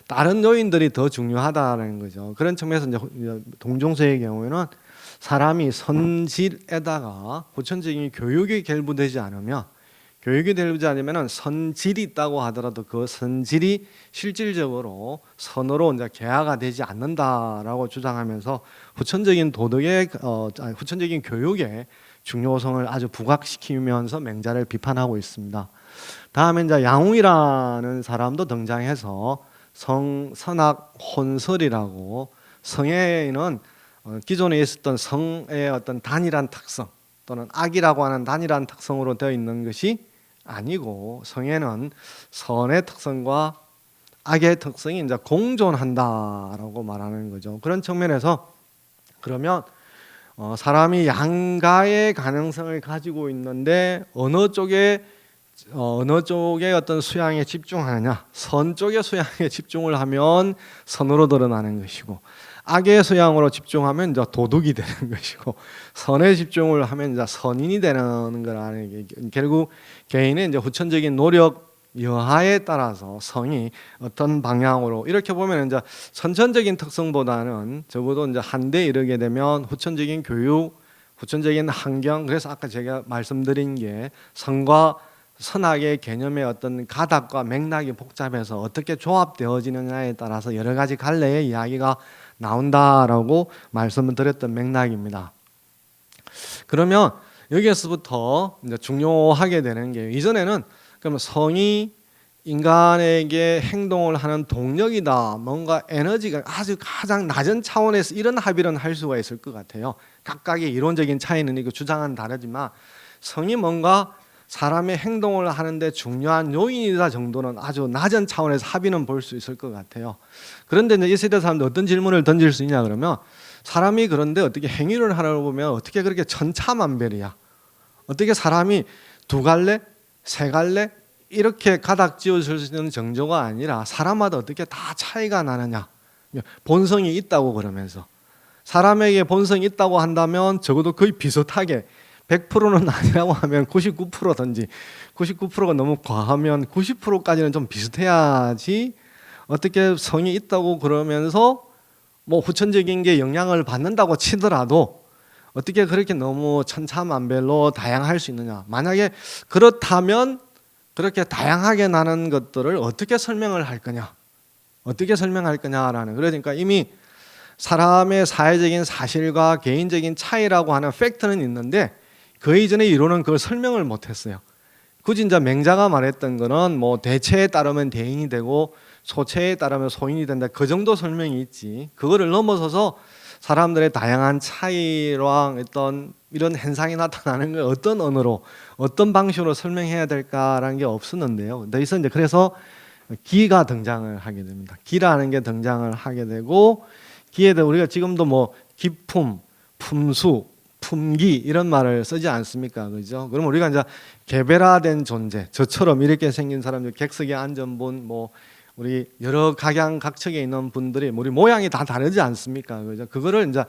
다른 요인들이 더 중요하다는 거죠. 그런 측면에서 이제 동종서의 경우에는 사람이 선질에다가 후천적인 교육이 결부되지 않으면, 교육이 되지 않으면 선질이 있다고 하더라도 그 선질이 실질적으로 선으로 이제 개화가 되지 않는다라고 주장하면서 후천적인 후천적인 교육의 중요성을 아주 부각시키면서 맹자를 비판하고 있습니다. 다음에 이제 양웅이라는 사람도 등장해서 선악 혼설이라고, 성에는 기존에 있었던 성의 어떤 단일한 특성 또는 악이라고 하는 단일한 특성으로 되어 있는 것이 아니고, 성에는 선의 특성과 악의 특성이 이제 공존한다라고 말하는 거죠. 그런 측면에서 그러면 사람이 양가의 가능성을 가지고 있는데 어느 쪽에 어떤 수양에 집중하느냐, 선 쪽의 수양에 집중을 하면 선으로 드러나는 것이고, 악의 수양으로 집중하면 이제 도둑이 되는 것이고, 선에 집중을 하면 이제 선인이 되는 거라는 게, 결국 개인의 이제 후천적인 노력 여하에 따라서 성이 어떤 방향으로, 이렇게 보면 이제 선천적인 특성보다는 적어도 이제 한대에 이르게 되면 후천적인 교육, 후천적인 환경, 그래서 아까 제가 말씀드린 게 성과 선악의 개념의 어떤 가닥과 맥락이 복잡해서 어떻게 조합되어지느냐에 따라서 여러 가지 갈래의 이야기가 나온다라고 말씀을 드렸던 맥락입니다. 그러면 여기에서부터 이제 중요하게 되는 게, 이전에는 그러면 성이 인간에게 행동을 하는 동력이다, 뭔가 에너지가 아주 가장 낮은 차원에서 이런 합의는 할 수가 있을 것 같아요. 각각의 이론적인 차이는 이거 주장은 다르지만, 성이 뭔가 사람의 행동을 하는데 중요한 요인이다 정도는 아주 낮은 차원에서 합의는 볼 수 있을 것 같아요. 그런데 이제 이 세대 사람들 어떤 질문을 던질 수 있냐 그러면, 사람이 그런데 어떻게 행위를 하려고 보면 어떻게 그렇게 천차만별이야? 어떻게 사람이 두 갈래, 세 갈래 이렇게 가닥 지어질 수 있는 정도가 아니라 사람마다 어떻게 다 차이가 나느냐? 본성이 있다고 그러면서, 사람에게 본성이 있다고 한다면 적어도 거의 비슷하게 100%는 아니라고 하면 99%든지, 99%가 너무 과하면 90%까지는 좀 비슷해야지, 어떻게 성이 있다고 그러면서 뭐 후천적인 게 영향을 받는다고 치더라도 어떻게 그렇게 너무 천차만별로 다양할 수 있느냐. 만약에 그렇다면 그렇게 다양하게 나는 것들을 어떻게 설명을 할 거냐, 어떻게 설명할 거냐라는, 그러니까 이미 사람의 사회적인 사실과 개인적인 차이라고 하는 팩트는 있는데 그 이전의 이론은 그걸 설명을 못했어요. 굳이 이제 맹자가 말했던 거는 뭐 대체에 따르면 대인이 되고 소체에 따르면 소인이 된다, 그 정도 설명이 있지, 그거를 넘어서서 사람들의 다양한 차이랑 어떤 이런 현상이 나타나는 걸 어떤 언어로 어떤 방식으로 설명해야 될까라는 게 없었는데요. 여기서 이제 그래서 기가 등장을 하게 됩니다. 기라는 게 등장을 하게 되고, 기에 대해 우리가 지금도 뭐 기품, 품수, 품기 이런 말을 쓰지 않습니까? 그죠? 그럼 우리가 이제 개별화된 존재, 저처럼 이렇게 생긴 사람들, 객석에 앉은 분, 뭐 우리 여러 각양각척에 있는 분들이 우리 모양이 다 다르지 않습니까? 그죠? 그거를 이제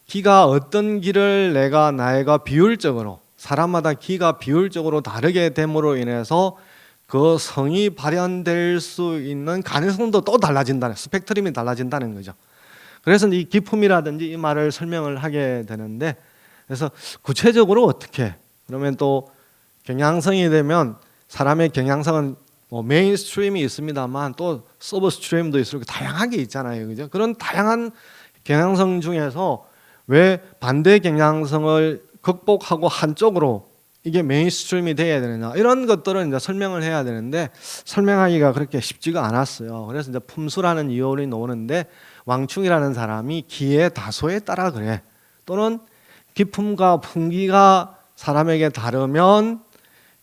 기가 어떤 기를 나이가 비율적으로 사람마다 기가 비율적으로 다르게 됨으로 인해서 그 성이 발현될 수 있는 가능성도 또 달라진다는 스펙트럼이 달라진다는 거죠. 그래서 이 기품이라든지 이 말을 설명을 하게 되는데 그래서 구체적으로 어떻게 그러면 또 경향성이 되면 사람의 경향성은 뭐 메인스트림이 있습니다만 또 서브스트림도 있고 다양하게 있잖아요, 그죠? 그런 다양한 경향성 중에서 왜 반대 경향성을 극복하고 한쪽으로 이게 메인스트림이 돼야 되느냐 이런 것들은 이제 설명을 해야 되는데 설명하기가 그렇게 쉽지가 않았어요. 그래서 이제 품수라는 이론이 나오는데 왕충이라는 사람이 기의 다소에 따라 그래 또는 기품과 품기가 사람에게 다르면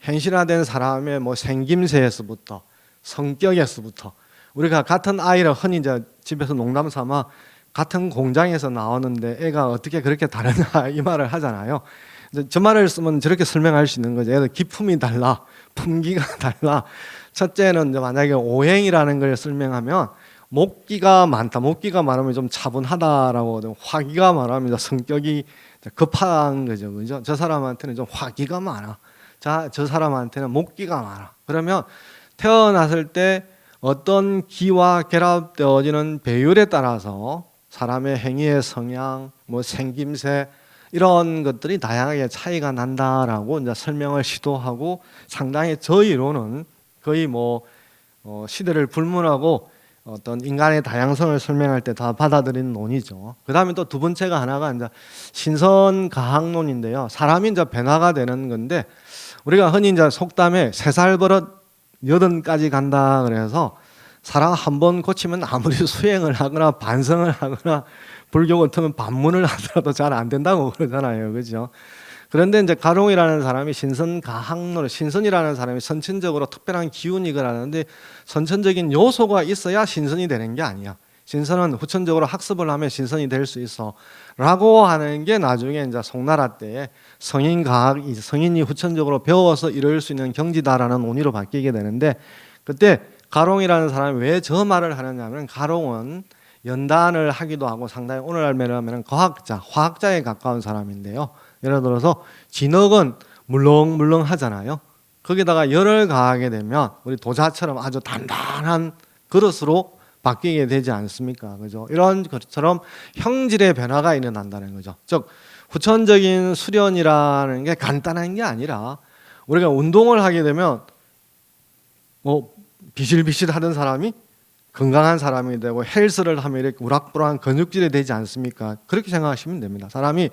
현실화된 사람의 뭐 생김새에서부터 성격에서부터 우리가 같은 아이를 흔히 이제 집에서 농담 삼아 같은 공장에서 나오는데 애가 어떻게 그렇게 다르냐 이 말을 하잖아요. 저 말을 쓰면 저렇게 설명할 수 있는 거죠. 얘들 기품이 달라, 품기가 달라. 첫째는 이제 만약에 오행이라는 걸 설명하면 목기가 많다, 목기가 많으면 좀 차분하다라고, 화기가 많으면 성격이 급한 거죠, 그죠? 저 사람한테는 좀 화기가 많아. 자, 저 사람한테는 목기가 많아. 그러면 태어났을 때 어떤 기와 결합되어지는 배율에 따라서 사람의 행위의 성향, 뭐 생김새 이런 것들이 다양하게 차이가 난다라고 이제 설명을 시도하고 상당히 저희로는 거의 뭐 시대를 불문하고 어떤 인간의 다양성을 설명할 때 다 받아들이는 논이죠. 그 다음에 또 두 번째가 하나가 이제 신선가학론인데요. 사람이 이제 변화가 되는 건데 우리가 흔히 이제 속담에 3살 버릇 80까지 간다 그래서 사람 한 번 고치면 아무리 수행을 하거나 반성을 하거나 불교 같으면 반문을 하더라도 잘 안 된다고 그러잖아요, 그렇죠? 그런데 이제 가롱이라는 사람이 신선가학론, 신선이라는 사람이 선천적으로 특별한 기운이 그러는데 선천적인 요소가 있어야 신선이 되는 게 아니야. 신선은 후천적으로 학습을 하면 신선이 될 수 있어라고 하는 게 나중에 이제 송나라 때에 성인이 후천적으로 배워서 이룰 수 있는 경지다라는 논의로 바뀌게 되는데 그때 가롱이라는 사람이 왜 저 말을 하느냐면 가롱은 연단을 하기도 하고 상당히 오늘날로 하면 과학자, 화학자에 가까운 사람인데요. 예를 들어서 진흙은 물렁물렁 하잖아요. 거기다가 열을 가하게 되면 우리 도자처럼 아주 단단한 그릇으로 바뀌게 되지 않습니까? 그죠? 이런 것처럼 형질의 변화가 일어난다는 거죠. 즉 후천적인 수련이라는 게 간단한 게 아니라 우리가 운동을 하게 되면 비실비실하던 사람이 건강한 사람이 되고 헬스를 하면 이렇게 우락부락한 근육질이 되지 않습니까? 그렇게 생각하시면 됩니다. 사람이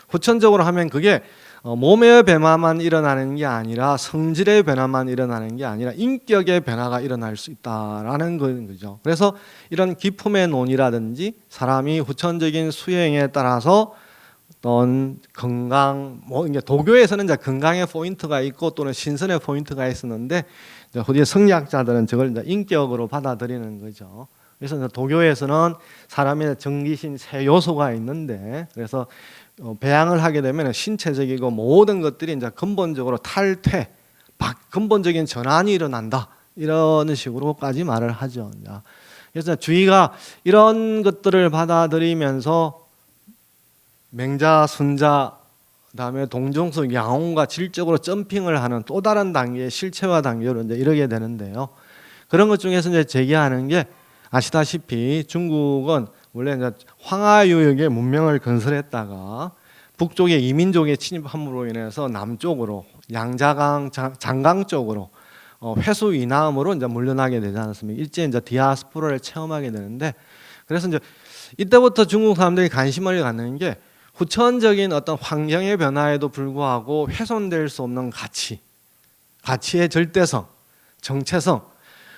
후천적으로 하면 그게 몸의 변화만 일어나는 게 아니라 성질의 변화만 일어나는 게 아니라 인격의 변화가 일어날 수 있다라는 거죠. 그래서 이런 기품의 논이라든지 사람이 후천적인 수행에 따라서 어떤 건강, 이제 도교에서는 이제 건강의 포인트가 있고 또는 신선의 포인트가 있었는데 후대 성리학자들은 저걸 이제 인격으로 받아들이는 거죠. 그래서 이제 도교에서는 사람의 정기신 세 요소가 있는데 그래서 배양을 하게 되면 신체적이고 모든 것들이 이제 근본적으로 탈퇴, 근본적인 전환이 일어난다 이런 식으로까지 말을 하죠. 그래서 주의가 이런 것들을 받아들이면서 맹자, 순자, 그다음에 동정석, 양홍과 질적으로 점핑을 하는 또 다른 단계의 실체화 단계로 이제 이르게 되는데요. 그런 것 중에서 이제 제기하는 게 아시다시피 중국은 원래 이제 황하유역에 문명을 건설했다가 북쪽의 이민족의 침입함으로 인해서 남쪽으로 양자강, 장강 쪽으로 회수 이남으로 이제 물러나게 되지 않습니까? 일제 이제 디아스포라를 체험하게 되는데 그래서 이제 이때부터 중국 사람들이 관심을 갖는 게 후천적인 어떤 환경의 변화에도 불구하고 훼손될 수 없는 가치의 절대성, 정체성.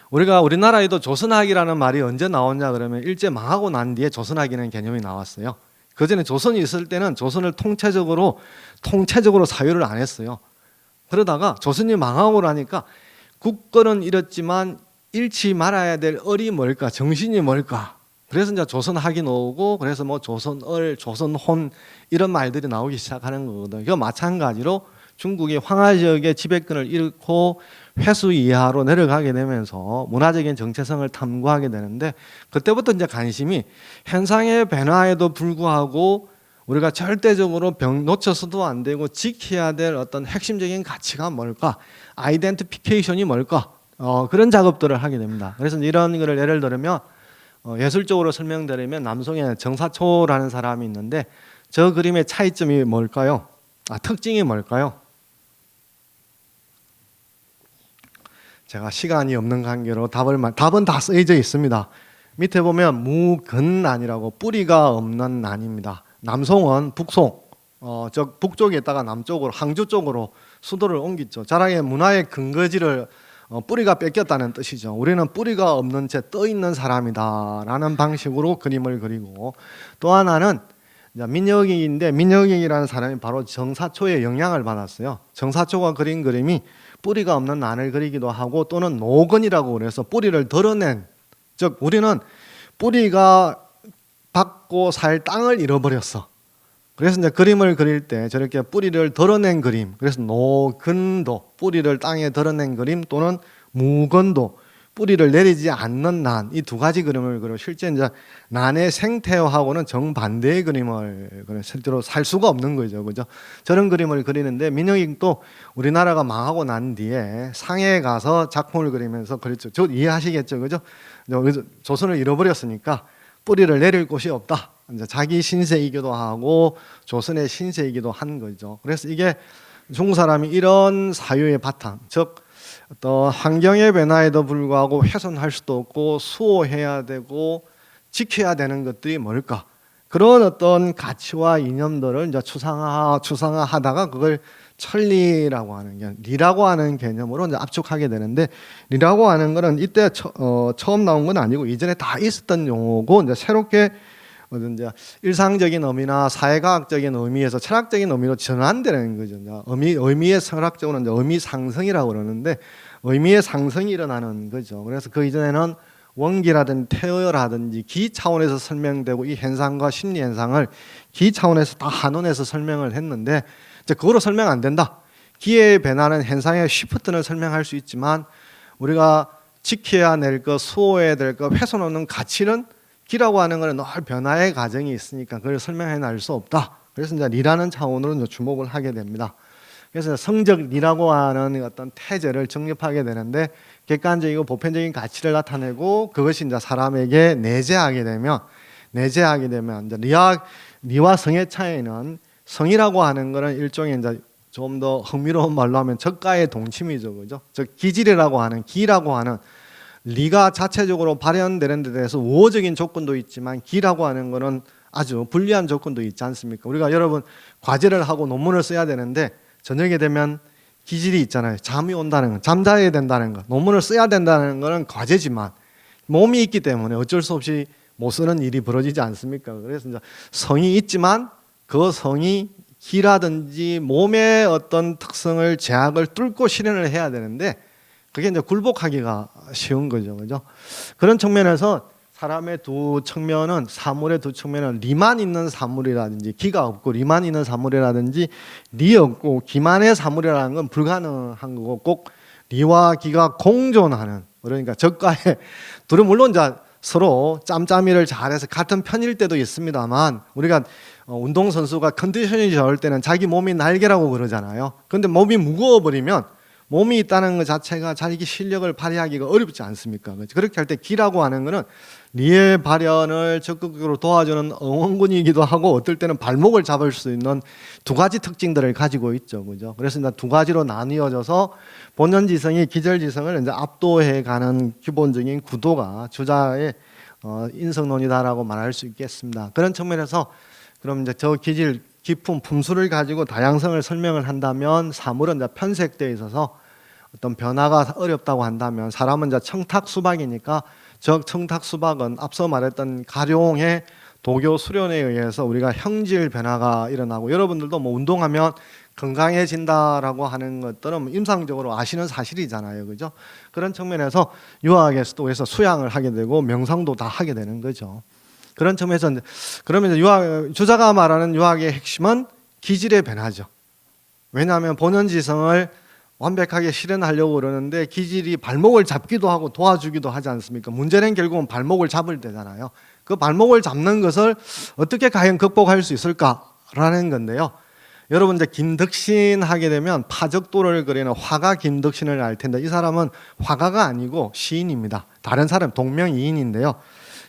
우리나라에도 조선학이라는 말이 언제 나왔냐 그러면 일제 망하고 난 뒤에 조선학이라는 개념이 나왔어요. 그 전에 조선이 있을 때는 조선을 통째적으로 사유를 안 했어요. 그러다가 조선이 망하고 나니까 국권은 잃었지만 잃지 말아야 될 을이 뭘까, 정신이 뭘까. 그래서 이제 조선학이 나오고 그래서 뭐 조선을, 조선혼 이런 말들이 나오기 시작하는 거거든요. 그 마찬가지로 중국이 황하 지역의 지배권을 잃고 회수 이하로 내려가게 되면서 문화적인 정체성을 탐구하게 되는데, 그때부터 이제 관심이 현상의 변화에도 불구하고 우리가 절대적으로 놓쳐서도 안 되고 지켜야 될 어떤 핵심적인 가치가 뭘까, 아이덴티피케이션이 뭘까, 그런 작업들을 하게 됩니다. 그래서 이런 거를 예를 들면 예술적으로 설명드리면 남송에 정사초라는 사람이 있는데, 저 그림의 차이점이 뭘까요? 특징이 뭘까요? 제가 시간이 없는 관계로 답은 다 쓰여져 있습니다. 밑에 보면 무근난이라고 뿌리가 없는 난입니다. 남송은 북송, 저 북쪽에 있다가 남쪽으로 항주 쪽으로 수도를 옮겼죠. 자랑의 문화의 근거지를 뿌리가 뺏겼다는 뜻이죠. 우리는 뿌리가 없는 채 떠 있는 사람이다라는 방식으로 그림을 그리고, 또 하나는 민혁이인데, 민혁이라는 사람이 바로 정사초의 영향을 받았어요. 정사초가 그린 그림이 뿌리가 없는 난을 그리기도 하고, 또는 노근이라고 그래서 뿌리를 드러낸, 즉 우리는 뿌리가 받고 살 땅을 잃어버렸어. 그래서 이제 그림을 그릴 때 저렇게 뿌리를 드러낸 그림, 그래서 노근도, 뿌리를 땅에 드러낸 그림, 또는 무근도, 뿌리를 내리지 않는 난, 이 두 가지 그림을 그려 실제 이제 난의 생태하고는 정반대의 그림을 그려 실제로 살 수가 없는 거죠, 그죠? 저런 그림을 그리는데, 민혁이도 우리나라가 망하고 난 뒤에 상해에 가서 작품을 그리면서 그랬죠. 저 이해하시겠죠, 그죠? 조선을 잃어버렸으니까 뿌리를 내릴 곳이 없다. 이제 자기 신세이기도 하고 조선의 신세이기도 한 거죠. 그래서 이게 중국 사람이 이런 사유의 바탕, 즉 어떤 환경의 변화에도 불구하고 훼손할 수도 없고 수호해야 되고 지켜야 되는 것들이 뭘까? 그런 어떤 가치와 이념들을 이제 추상화하다가 그걸 천리라고 하는 게, 리라고 하는 개념으로 이제 압축하게 되는데, 리라고 하는 거는 이때 처음 나온 건 아니고 이전에 다 있었던 용어고, 이제 새롭게 이제 일상적인 의미나 사회과학적인 의미에서 철학적인 의미로 전환되는 거죠. 의미의 철학적으로 이제 의미 상승이라고 그러는데, 의미의 상승이 일어나는 거죠. 그래서 그 이전에는 원기라든지 태어라든지 기 차원에서 설명되고, 이 현상과 심리 현상을 기 차원에서 다 한원에서 설명을 했는데, 이제 그거로 설명 안 된다. 기의 변화는 현상의 쉬프트는 설명할 수 있지만 우리가 지켜야 될 것, 수호해야 될 것, 훼손 없는 가치는, 기라고 하는 것은 늘 변화의 과정이 있으니까 그걸 설명해 낼 수 없다. 그래서 이제 리라는 차원으로 이제 주목을 하게 됩니다. 그래서 성적 리라고 하는 어떤 태제를 정립하게 되는데, 객관적이고 보편적인 가치를 나타내고 그것이 이제 사람에게 내재하게 되면 이제 리와 성의 차이는, 성이라고 하는 것은 일종의 이제 좀 더 흥미로운 말로 하면 저가의 동침이죠, 그죠? 즉 기질이라고 하는, 기라고 하는 리가 자체적으로 발현되는 데 대해서 우호적인 조건도 있지만, 기라고 하는 것은 아주 불리한 조건도 있지 않습니까? 우리가 여러분 과제를 하고 논문을 써야 되는데 저녁에 되면 기질이 있잖아요. 잠이 온다는 건, 잠자야 된다는 것, 논문을 써야 된다는 것은 과제지만 몸이 있기 때문에 어쩔 수 없이 못 쓰는 일이 벌어지지 않습니까? 그래서 이제 성이 있지만 그 성이 기라든지 몸의 어떤 특성을, 제약을 뚫고 실현을 해야 되는데, 그게 이제 굴복하기가 쉬운 거죠, 그죠? 그런 측면에서 사람의 두 측면은, 사물의 두 측면은 리만 있는 사물이라든지 기가 없고 리만 있는 사물이라든지 리 없고 기만의 사물이라는 건 불가능한 거고, 꼭 리와 기가 공존하는, 그러니까 저가의 둘은 물론 이제 서로 짬짬이를 잘해서 같은 편일 때도 있습니다만, 우리가 운동선수가 컨디션이 좋을 때는 자기 몸이 날개라고 그러잖아요. 그런데 몸이 무거워버리면 몸이 있다는 것 자체가 자기 실력을 발휘하기가 어렵지 않습니까? 그렇게 할 때 기라고 하는 것은 리의 발현을 적극적으로 도와주는 응원군이기도 하고, 어떨 때는 발목을 잡을 수 있는 두 가지 특징들을 가지고 있죠, 그죠? 그래서 이제 두 가지로 나뉘어져서 본연지성이 기절지성을 이제 압도해가는 기본적인 구도가 주자의 인성론이다라고 말할 수 있겠습니다. 그런 측면에서 그럼 이제 저 기질, 기품, 품수를 가지고 다양성을 설명을 한다면, 사물은 이제 편색되어 있어서 어떤 변화가 어렵다고 한다면, 사람은 이제 청탁 수박이니까 저 청탁 수박은 앞서 말했던 가룡의 도교 수련에 의해서 우리가 형질 변화가 일어나고, 여러분들도 뭐 운동하면 건강해진다라고 하는 것들은 임상적으로 아시는 사실이잖아요, 그죠? 그런 측면에서 유학에서도 그래서 수양을 하게 되고 명상도 다 하게 되는 거죠. 그런 점에서 그러면 주자가 말하는 유학의 핵심은 기질의 변화죠. 왜냐하면 본연지성을 완벽하게 실현하려고 그러는데 기질이 발목을 잡기도 하고 도와주기도 하지 않습니까? 문제는 결국은 발목을 잡을 때잖아요. 그 발목을 잡는 것을 어떻게 과연 극복할 수 있을까라는 건데요. 여러분 이제 김덕신 하게 되면 파적도를 그리는 화가 김덕신을 알 텐데 이 사람은 화가가 아니고 시인입니다. 다른 사람 동명이인인데요.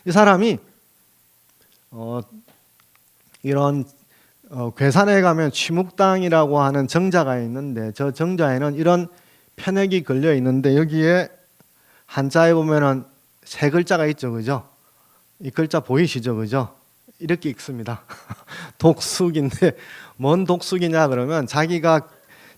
이 사람이 이런 괴산에 가면 취묵당이라고 하는 정자가 있는데 저 정자에는 이런 편액이 걸려 있는데 여기에 한자에 보면은 세 글자가 있죠, 그죠? 이 글자 보이시죠, 그죠? 이렇게 읽습니다. 독숙인데 뭔 독숙이냐 그러면 자기가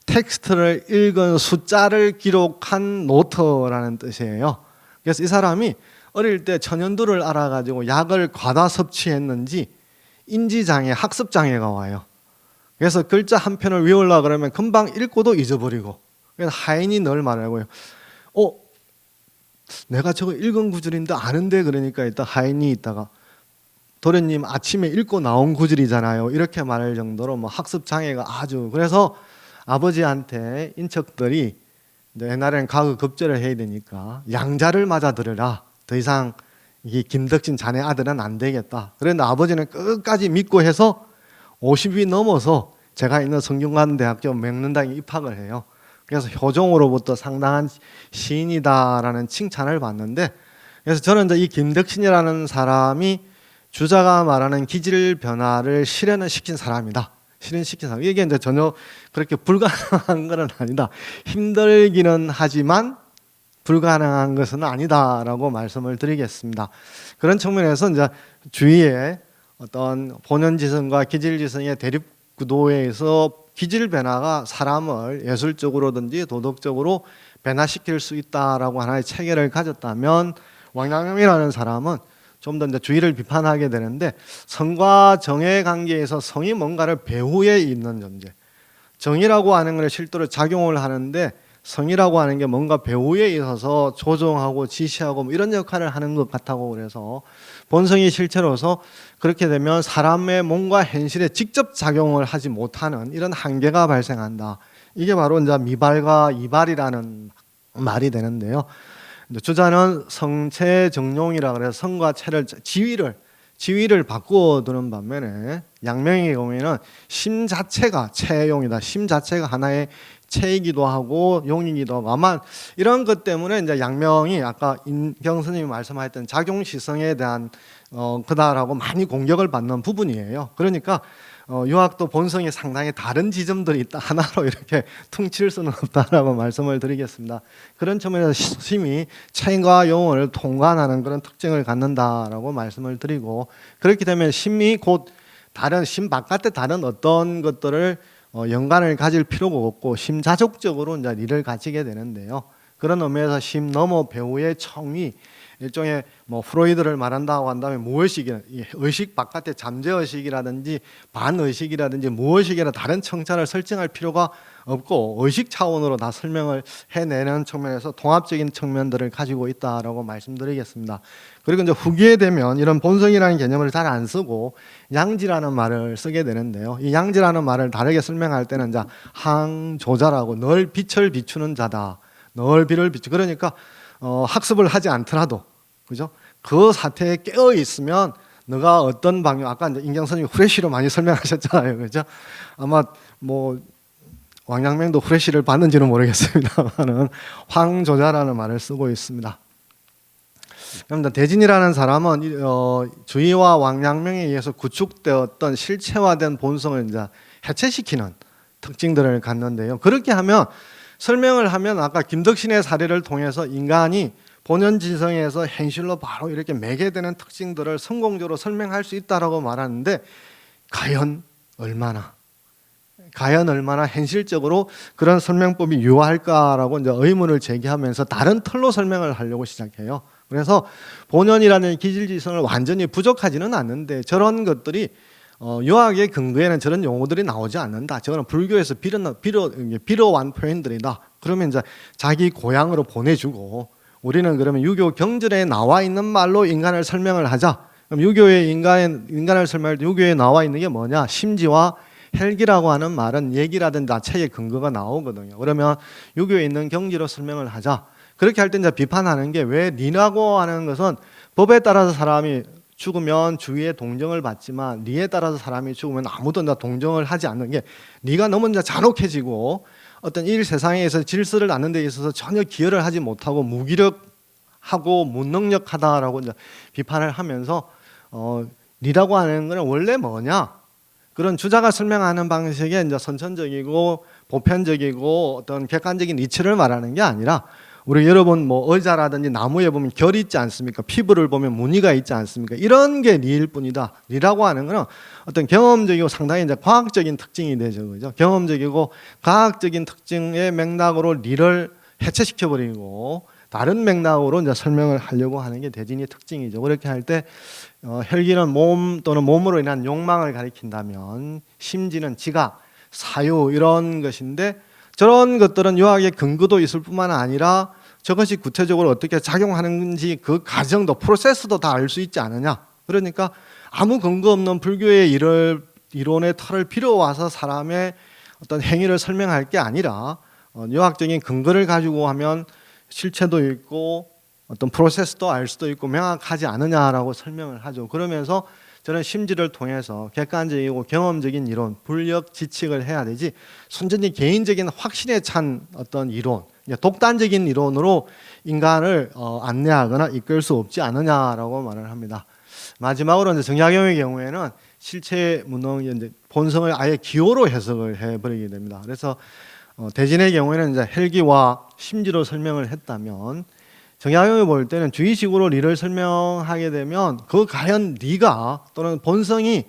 텍스트를 읽은 숫자를 기록한 노트라는 뜻이에요. 그래서 이 사람이 어릴 때 천연두를 알아가지고 약을 과다 섭취했는지 인지장애, 학습장애가 와요. 그래서 글자 한 편을 외우려고 그러면 금방 읽고도 잊어버리고. 그래서 하인이 늘 말하고요. 내가 저거 읽은 구절인데 아는데 그러니까 일단 하인이 있다가 도련님 아침에 읽고 나온 구절이잖아요. 이렇게 말할 정도로 뭐 학습장애가 아주 그래서 아버지한테 인척들이 옛날에는 가급급제를 해야 되니까 양자를 맞아 들으라. 더 이상 이 김덕진 자네 아들은 안 되겠다. 그런데 아버지는 끝까지 믿고 해서 50이 넘어서 제가 있는 성균관대학교 명문대학에 입학을 해요. 그래서 효종으로부터 상당한 시인이다라는 칭찬을 받는데 그래서 저는 이제 이 김덕신이라는 사람이 주자가 말하는 기질 변화를 실현을 시킨 사람이다. 실현시킨 사람. 이게 이제 전혀 그렇게 불가능한 것은 아니다. 힘들기는 하지만 불가능한 것은 아니다라고 말씀을 드리겠습니다. 그런 측면에서 이제 주위에 어떤 본연지성과 기질지성의 대립구도에서 기질 변화가 사람을 예술적으로든지 도덕적으로 변화시킬 수 있다라고 하나의 체계를 가졌다면 왕阳明이라는 사람은 좀 더 이제 주의를 비판하게 되는데 성과 정의 관계에서 성이 뭔가를 배후에 있는 존재. 정이라고 하는 것을 실제로 작용을 하는데 성이라고 하는 게 뭔가 배후에 있어서 조종하고 지시하고 뭐 이런 역할을 하는 것 같다고 그래서 본성이 실체로서 그렇게 되면 사람의 몸과 현실에 직접 작용을 하지 못하는 이런 한계가 발생한다. 이게 바로 이제 미발과 이발이라는 말이 되는데요. 주자는 성체 정용이라 그래서 성과 체를 지위를 바꾸어 두는 반면에 양명의 경우에는 심 자체가 체용이다. 심 자체가 하나의 체이기도 하고 용이기도 하고 아마 이런 것 때문에 이제 양명이 아까 인경 스님이 말씀하셨던 작용시성에 대한 그다라고 많이 공격을 받는 부분이에요. 그러니까 유학도 본성이 상당히 다른 지점들이 있다. 하나로 이렇게 퉁칠 수는 없다라고 말씀을 드리겠습니다. 그런 측면에서 심이 체과 용을 통관하는 그런 특징을 갖는다라고 말씀을 드리고 그렇게 되면 심이 곧 다른 심 바깥에 다른 어떤 것들을 연관을 가질 필요가 없고 심자족적으로 이제 일을 가지게 되는데요. 그런 의미에서 심 넘어 배우의 청이 일종의 뭐 프로이드를 말한다고 한다면 무의식이나 의식 바깥의 잠재의식이라든지 반의식이라든지 무의식이나 다른 청자를 설정할 필요가 없고 의식 차원으로 다 설명을 해내는 측면에서 통합적인 측면들을 가지고 있다라고 말씀드리겠습니다. 그리고 이제 후기에 되면 이런 본성이라는 개념을 잘 안 쓰고 양지라는 말을 쓰게 되는데요. 이 양지라는 말을 다르게 설명할 때는 이제 항조자라고 늘 빛을 비추는 자다. 늘 빛을 비추. 그러니까 학습을 하지 않더라도 그죠? 그 사태에 깨어 있으면 너가 어떤 방향 아까 이제 인경 선생님이 후레쉬로 많이 설명하셨잖아요, 그죠? 아마 뭐 왕양명도 후레쉬를 받는지는 모르겠습니다만은 황조자라는 말을 쓰고 있습니다. 그럼 대진이라는 사람은 주의와 왕양명에 의해서 구축되었던 실체화된 본성을 이제 해체시키는 특징들을 갖는데요. 그렇게 하면 설명을 하면 아까 김덕신의 사례를 통해서 인간이 본연지성에서 현실로 바로 이렇게 매게 되는 특징들을 성공적으로 설명할 수 있다라고 말하는데 과연 얼마나 현실적으로 그런 설명법이 유효할까라고 이제 의문을 제기하면서 다른 틀로 설명을 하려고 시작해요. 그래서 본연이라는 기질지성을 완전히 부족하지는 않는데 저런 것들이 유학의 근거에는 저런 용어들이 나오지 않는다. 저거는 불교에서 빌어완 표현들이다. 그러면 이제 자기 고향으로 보내주고 우리는 그러면 유교 경전에 나와 있는 말로 인간을 설명을 하자. 그럼 유교의 인간을 설명할 때 유교에 나와 있는 게 뭐냐? 심지와 헬기라고 하는 말은 얘기라든지 책에 근거가 나오거든요. 그러면 유교에 있는 경지로 설명을 하자. 그렇게 할 때 이제 비판하는 게 왜 리라고 하는 것은 법에 따라서 사람이 죽으면 주위의 동정을 받지만 리에 따라서 사람이 죽으면 아무도 동정을 하지 않는 게 리가 너무 이제 잔혹해지고 어떤 일 세상에서 질서를 낳는 데 있어서 전혀 기여를 하지 못하고 무기력하고 무능력하다라고 이제 비판을 하면서 리라고 하는 것은 원래 뭐냐? 그런 주자가 설명하는 방식에 이제 선천적이고 보편적이고 어떤 객관적인 이치를 말하는 게 아니라 우리 여러분 뭐 의자라든지 나무에 보면 결이 있지 않습니까? 피부를 보면 무늬가 있지 않습니까? 이런 게 리일 뿐이다. 리라고 하는 거는 어떤 경험적이고 상당히 이제 과학적인 특징이 되죠, 그죠? 경험적이고 과학적인 특징의 맥락으로 리를 해체시켜 버리고 다른 맥락으로 이제 설명을 하려고 하는 게 대진의 특징이죠. 그렇게 할 때 혈기는 몸 또는 몸으로 인한 욕망을 가리킨다면 심지는 지각, 사유 이런 것인데 저런 것들은 유학의 근거도 있을 뿐만 아니라 저것이 구체적으로 어떻게 작용하는지 그 과정도 프로세스도 다 알 수 있지 않느냐. 그러니까 아무 근거 없는 불교의 이론의 틀을 빌어와서 사람의 어떤 행위를 설명할 게 아니라 유학적인 근거를 가지고 하면 실체도 있고 어떤 프로세스도 알 수도 있고 명확하지 않느냐라고 설명을 하죠. 그러면서 저는 심지를 통해서 객관적이고 경험적인 이론, 불력 지칙을 해야 되지 순전히 개인적인 확신에 찬 어떤 이론, 독단적인 이론으로 인간을 안내하거나 이끌 수 없지 않느냐라고 말을 합니다. 마지막으로 이제 정약용의 경우에는 실체 무능, 이제 본성을 아예 기호로 해석을 해버리게 됩니다. 그래서 대진의 경우에는 이제 헬기와 심지로 설명을 했다면 정약용이 볼 때는 주의식으로 리를 설명하게 되면 그 과연 리가 또는 본성이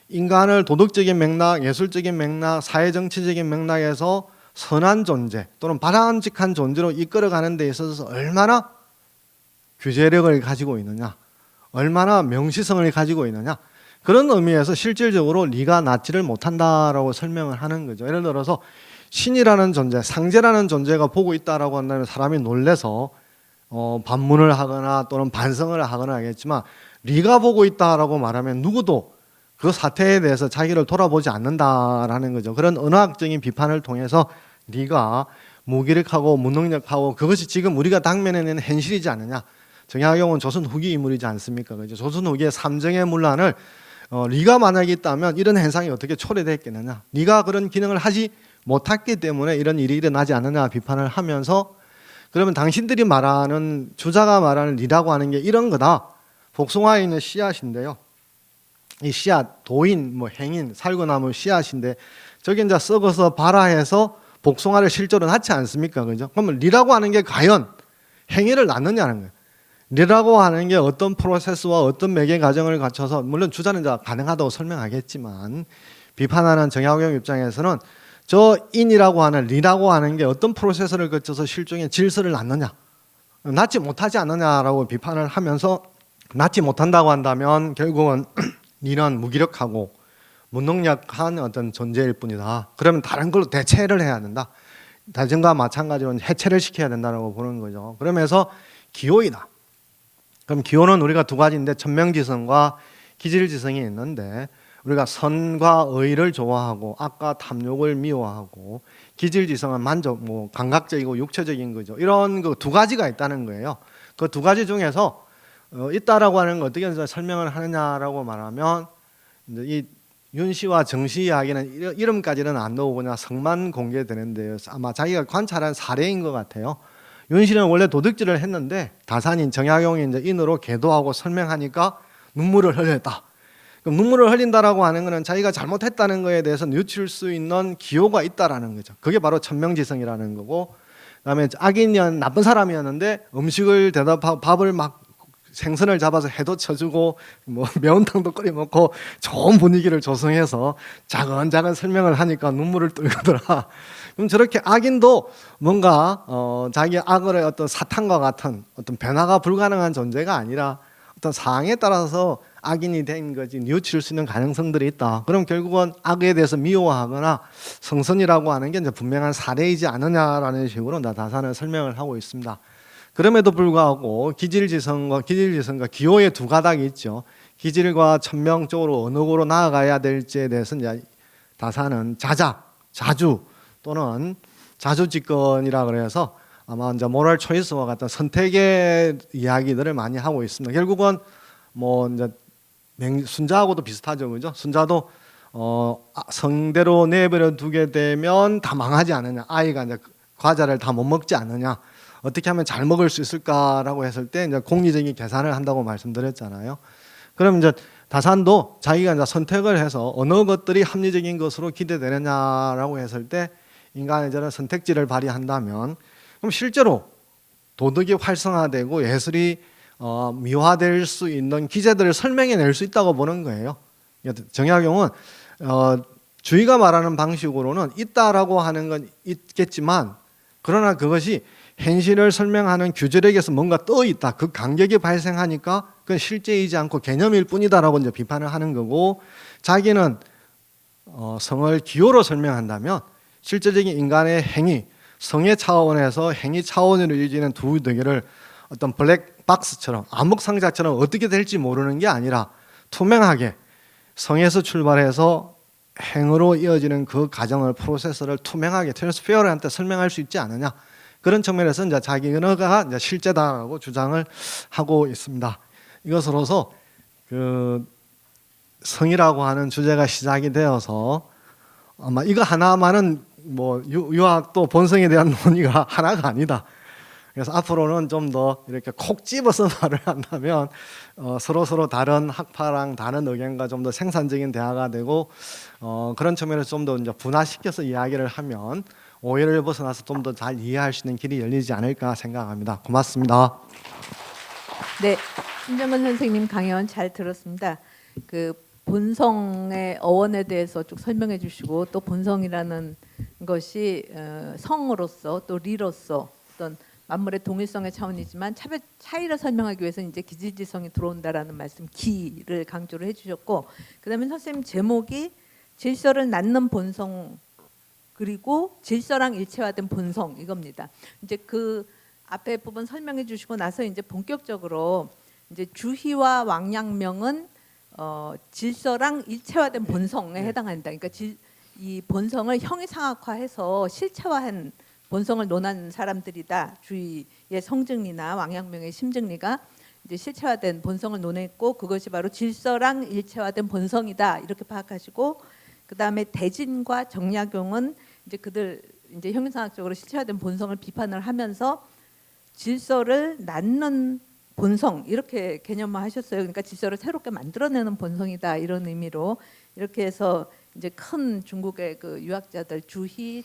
인간을 도덕적인 맥락, 예술적인 맥락, 사회정치적인 맥락에서 선한 존재 또는 바람직한 존재로 이끌어가는 데 있어서 얼마나 규제력을 가지고 있느냐, 얼마나 명시성을 가지고 있느냐, 그런 의미에서 실질적으로 리가 낫지를 못한다라고 설명을 하는 거죠. 예를 들어서 신이라는 존재, 상제라는 존재가 보고 있다라고 한다면 사람이 놀래서 반문을 하거나 또는 반성을 하거나 하겠지만 리가 보고 있다라고 말하면 누구도 그 사태에 대해서 자기를 돌아보지 않는다라는 거죠. 그런 언어학적인 비판을 통해서 리가 무기력하고 무능력하고 그것이 지금 우리가 당면에 있는 현실이지 않느냐. 정약용은 조선 후기 인물이지 않습니까? 그죠? 조선 후기의 삼정의 문란을 리가 만약에 있다면 이런 현상이 어떻게 초래됐겠느냐. 리가 그런 기능을 하지 못했기 때문에 이런 일이 일어나지 않느냐 비판을 하면서 그러면 당신들이 말하는 주자가 말하는 리라고 하는 게 이런 거다. 복숭아에 있는 씨앗인데요. 이 씨앗, 도인, 뭐 행인, 살구나무 씨앗인데 저게 이제 썩어서 발화해서 복숭아를 실제로 낳지 않습니까? 그죠? 그러면 리라고 하는 게 과연 행위를 낳느냐는 거예요. 리라고 하는 게 어떤 프로세스와 어떤 매개 과정을 거쳐서 물론 주자는 이제 가능하다고 설명하겠지만 비판하는 정약용 입장에서는 저 인이라고 하는 리라고 하는 게 어떤 프로세스를 거쳐서 실종의 질서를 낳느냐, 낳지 못하지 않느냐라고 비판을 하면서 낳지 못한다고 한다면 결국은 리는 무기력하고 무능력한 어떤 존재일 뿐이다. 그러면 다른 걸로 대체를 해야 된다. 다전과 마찬가지로 해체를 시켜야 된다고 보는 거죠. 그러면서 기호이다. 그럼 기호는 우리가 두 가지인데 천명지성과 기질지성이 있는데 우리가 선과 의를 좋아하고 악과 탐욕을 미워하고 기질지성은 만족, 뭐 감각적이고 육체적인 거죠. 이런 그 두 가지가 있다는 거예요. 그 두 가지 중에서 있다라고 하는 거 어떻게 설명을 하느냐라고 말하면 이제 이 윤씨와 정씨 이야기는 이름까지는 안 나오고 그냥 성만 공개되는데요. 아마 자기가 관찰한 사례인 것 같아요. 윤씨는 원래 도둑질을 했는데 다산인 정약용이 이제 인으로 계도하고 설명하니까 눈물을 흘렸다. 그럼 눈물을 흘린다라고 하는 것은 자기가 잘못했다는 것에 대해서 뉘우칠 수 있는 기호가 있다라는 거죠. 그게 바로 천명지성이라는 거고, 그다음에 악인이었 나쁜 사람이었는데 음식을 대답하고 밥을 막 생선을 잡아서 해도 쳐주고 뭐 매운탕도 끓여 먹고 좋은 분위기를 조성해서 작은 설명을 하니까 눈물을 뚫더라. 그럼 저렇게 악인도 뭔가 자기 악을 어떤 사탄과 같은 어떤 변화가 불가능한 존재가 아니라 어떤 상황에 따라서 악인이 된 거지 뉘우칠 수 있는 가능성들이 있다. 그럼 결국은 악에 대해서 미워하거나 성선이라고 하는 게 이제 분명한 사례이지 않느냐라는 식으로 다산을 설명을 하고 있습니다. 그럼에도 불구하고 기질지성과 기호의 두 가닥이 있죠. 기질과 천명 쪽으로 어느 곳으로 나아가야 될지에 대해서는 다산은 자주 또는 자주집권이라 그래서 아마 이제 모럴 초이스와 같은 선택의 이야기들을 많이 하고 있습니다. 결국은 뭐 이제 순자하고도 비슷하죠, 그죠? 순자도 성대로 내버려 두게 되면 다 망하지 않느냐, 아이가 이제 과자를 다 못 먹지 않느냐, 어떻게 하면 잘 먹을 수 있을까라고 했을 때 이제 공리적인 계산을 한다고 말씀드렸잖아요. 그럼 이제 다산도 자기가 이제 선택을 해서 어느 것들이 합리적인 것으로 기대되느냐라고 했을 때 인간의 저런 선택지를 발휘한다면 그럼 실제로 도덕이 활성화되고 예술이 미화될 수 있는 기제들을 설명해낼 수 있다고 보는 거예요. 정약용은 주의가 말하는 방식으로는 있다라고 하는 건 있겠지만 그러나 그것이 현실을 설명하는 규절에게서 뭔가 떠 있다. 그 간격이 발생하니까 그건 실제이지 않고 개념일 뿐이다라고 이제 비판을 하는 거고 자기는 성을 기호로 설명한다면 실제적인 인간의 행위, 성의 차원에서 행위 차원으로 이어지는 두 대결을 어떤 블랙박스처럼 암흑상자처럼 어떻게 될지 모르는 게 아니라 투명하게 성에서 출발해서 행으로 이어지는 그 과정을 프로세스를 투명하게 트랜스페어런트한테 설명할 수 있지 않느냐 그런 측면에서 이제 자기 언어가 이제 실제다라고 주장을 하고 있습니다. 이것으로서 그 성이라고 하는 주제가 시작이 되어서 아마 이거 하나만은 뭐 유학도 본성에 대한 논의가 하나가 아니다. 그래서 앞으로는 좀 더 이렇게 콕 집어서 말을 한다면 서로 다른 학파랑 다른 의견과 좀 더 생산적인 대화가 되고 그런 측면에서 좀 더 이제 분화시켜서 이야기를 하면 오해를 벗어나서 좀 더 잘 이해할 수 있는 길이 열리지 않을까 생각합니다. 고맙습니다. 네, 신정근 선생님 강연 잘 들었습니다. 그 본성의 어원에 대해서 쭉 설명해 주시고 또 본성이라는 것이 성으로서 또 리로서 어떤 만물의 동일성의 차원이지만 차이를 설명하기 위해서 이제 기질지성이 들어온다라는 말씀 기를 강조를 해주셨고 그다음에 선생님 제목이 질서를 낳는 본성 그리고 질서랑 일체화된 본성 이겁니다. 이제 그 앞에 부분 설명해 주시고 나서 이제 본격적으로 이제 주희와 왕양명은 질서랑 일체화된 본성에 해당한다. 그러니까 이 본성을 형이상학화해서 실체화한 본성을 논한 사람들이다. 주희의 성증리나 왕양명의 심증리가 이제 실체화된 본성을 논했고 그것이 바로 질서랑 일체화된 본성이다. 이렇게 파악하시고 그 다음에 대진과 정약용은 이제 그들 이제 형이상학적으로 실체화된 본성을 비판을 하면서 질서를 낳는 본성 이렇게 개념화하셨어요. 그러니까 질서를 새롭게 만들어내는 본성이다 이런 의미로 이렇게 해서 이제 큰 중국의 그 유학자들 주희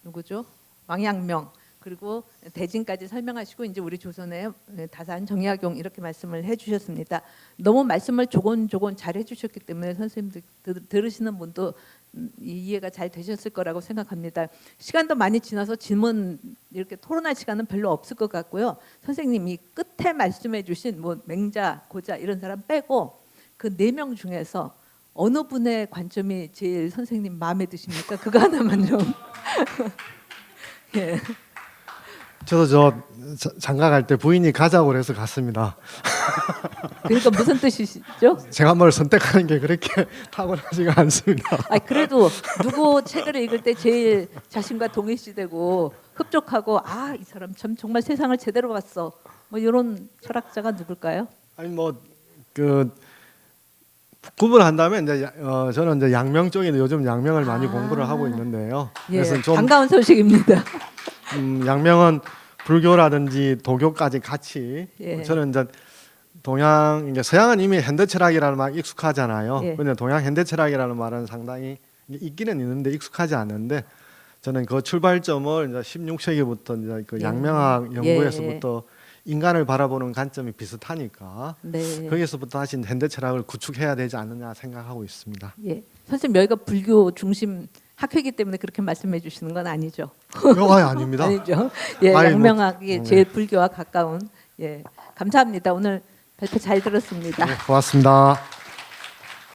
누구죠? 왕양명 그리고 대진까지 설명하시고 이제 우리 조선의 다산 정약용 이렇게 말씀을 해주셨습니다. 너무 말씀을 조곤조곤 잘 해주셨기 때문에 선생님들 들으시는 분도 이해가 잘 되셨을 거라고 생각합니다. 시간도 많이 지나서 질문 이렇게 토론할 시간은 별로 없을 것 같고요. 선생님이 끝에 말씀해주신 뭐 맹자, 고자 이런 사람 빼고 그 4명 중에서 어느 분의 관점이 제일 선생님 마음에 드십니까? 그거 하나만 좀. 예. 저도 장가 갈 때 부인이 가자고 그래서 갔습니다. 그러니까 무슨 뜻이시죠? 제가 뭘 선택하는 게 그렇게 탁월하지가 않습니다. 아 그래도 누구 책을 읽을 때 제일 자신과 동일시되고 흡족하고 아 이 사람 참 정말 세상을 제대로 봤어. 뭐 이런 철학자가 누굴까요? 아니 뭐 그 구분한다면 이제 저는 이제 양명 쪽에 요즘 양명을 많이 공부를 하고 있는데요. 예, 그래서 좀 반가운 소식입니다. 양명은 불교라든지 도교까지 같이 예. 저는 이제 동양 이제 서양은 이미 현대 철학이라는 말 익숙하잖아요. 예. 근데 동양 현대 철학이라는 말은 상당히 있기는 있는데 익숙하지 않는데 저는 그 출발점을 이제 16세기부터 이제 그 양명학 연구에서부터 인간을 바라보는 관점이 비슷하니까 네. 거기서부터 다시 현대 철학을 구축해야 되지 않느냐 생각하고 있습니다. 예. 선생님 여기가 불교 중심 학회이기 때문에 그렇게 말씀해 주시는 건 아니죠? 아닙니다. 아니죠. 예, 아니, 양명학이 뭐, 제일 불교와 가까운. 예, 감사합니다. 오늘 발표 잘 들었습니다. 네, 고맙습니다.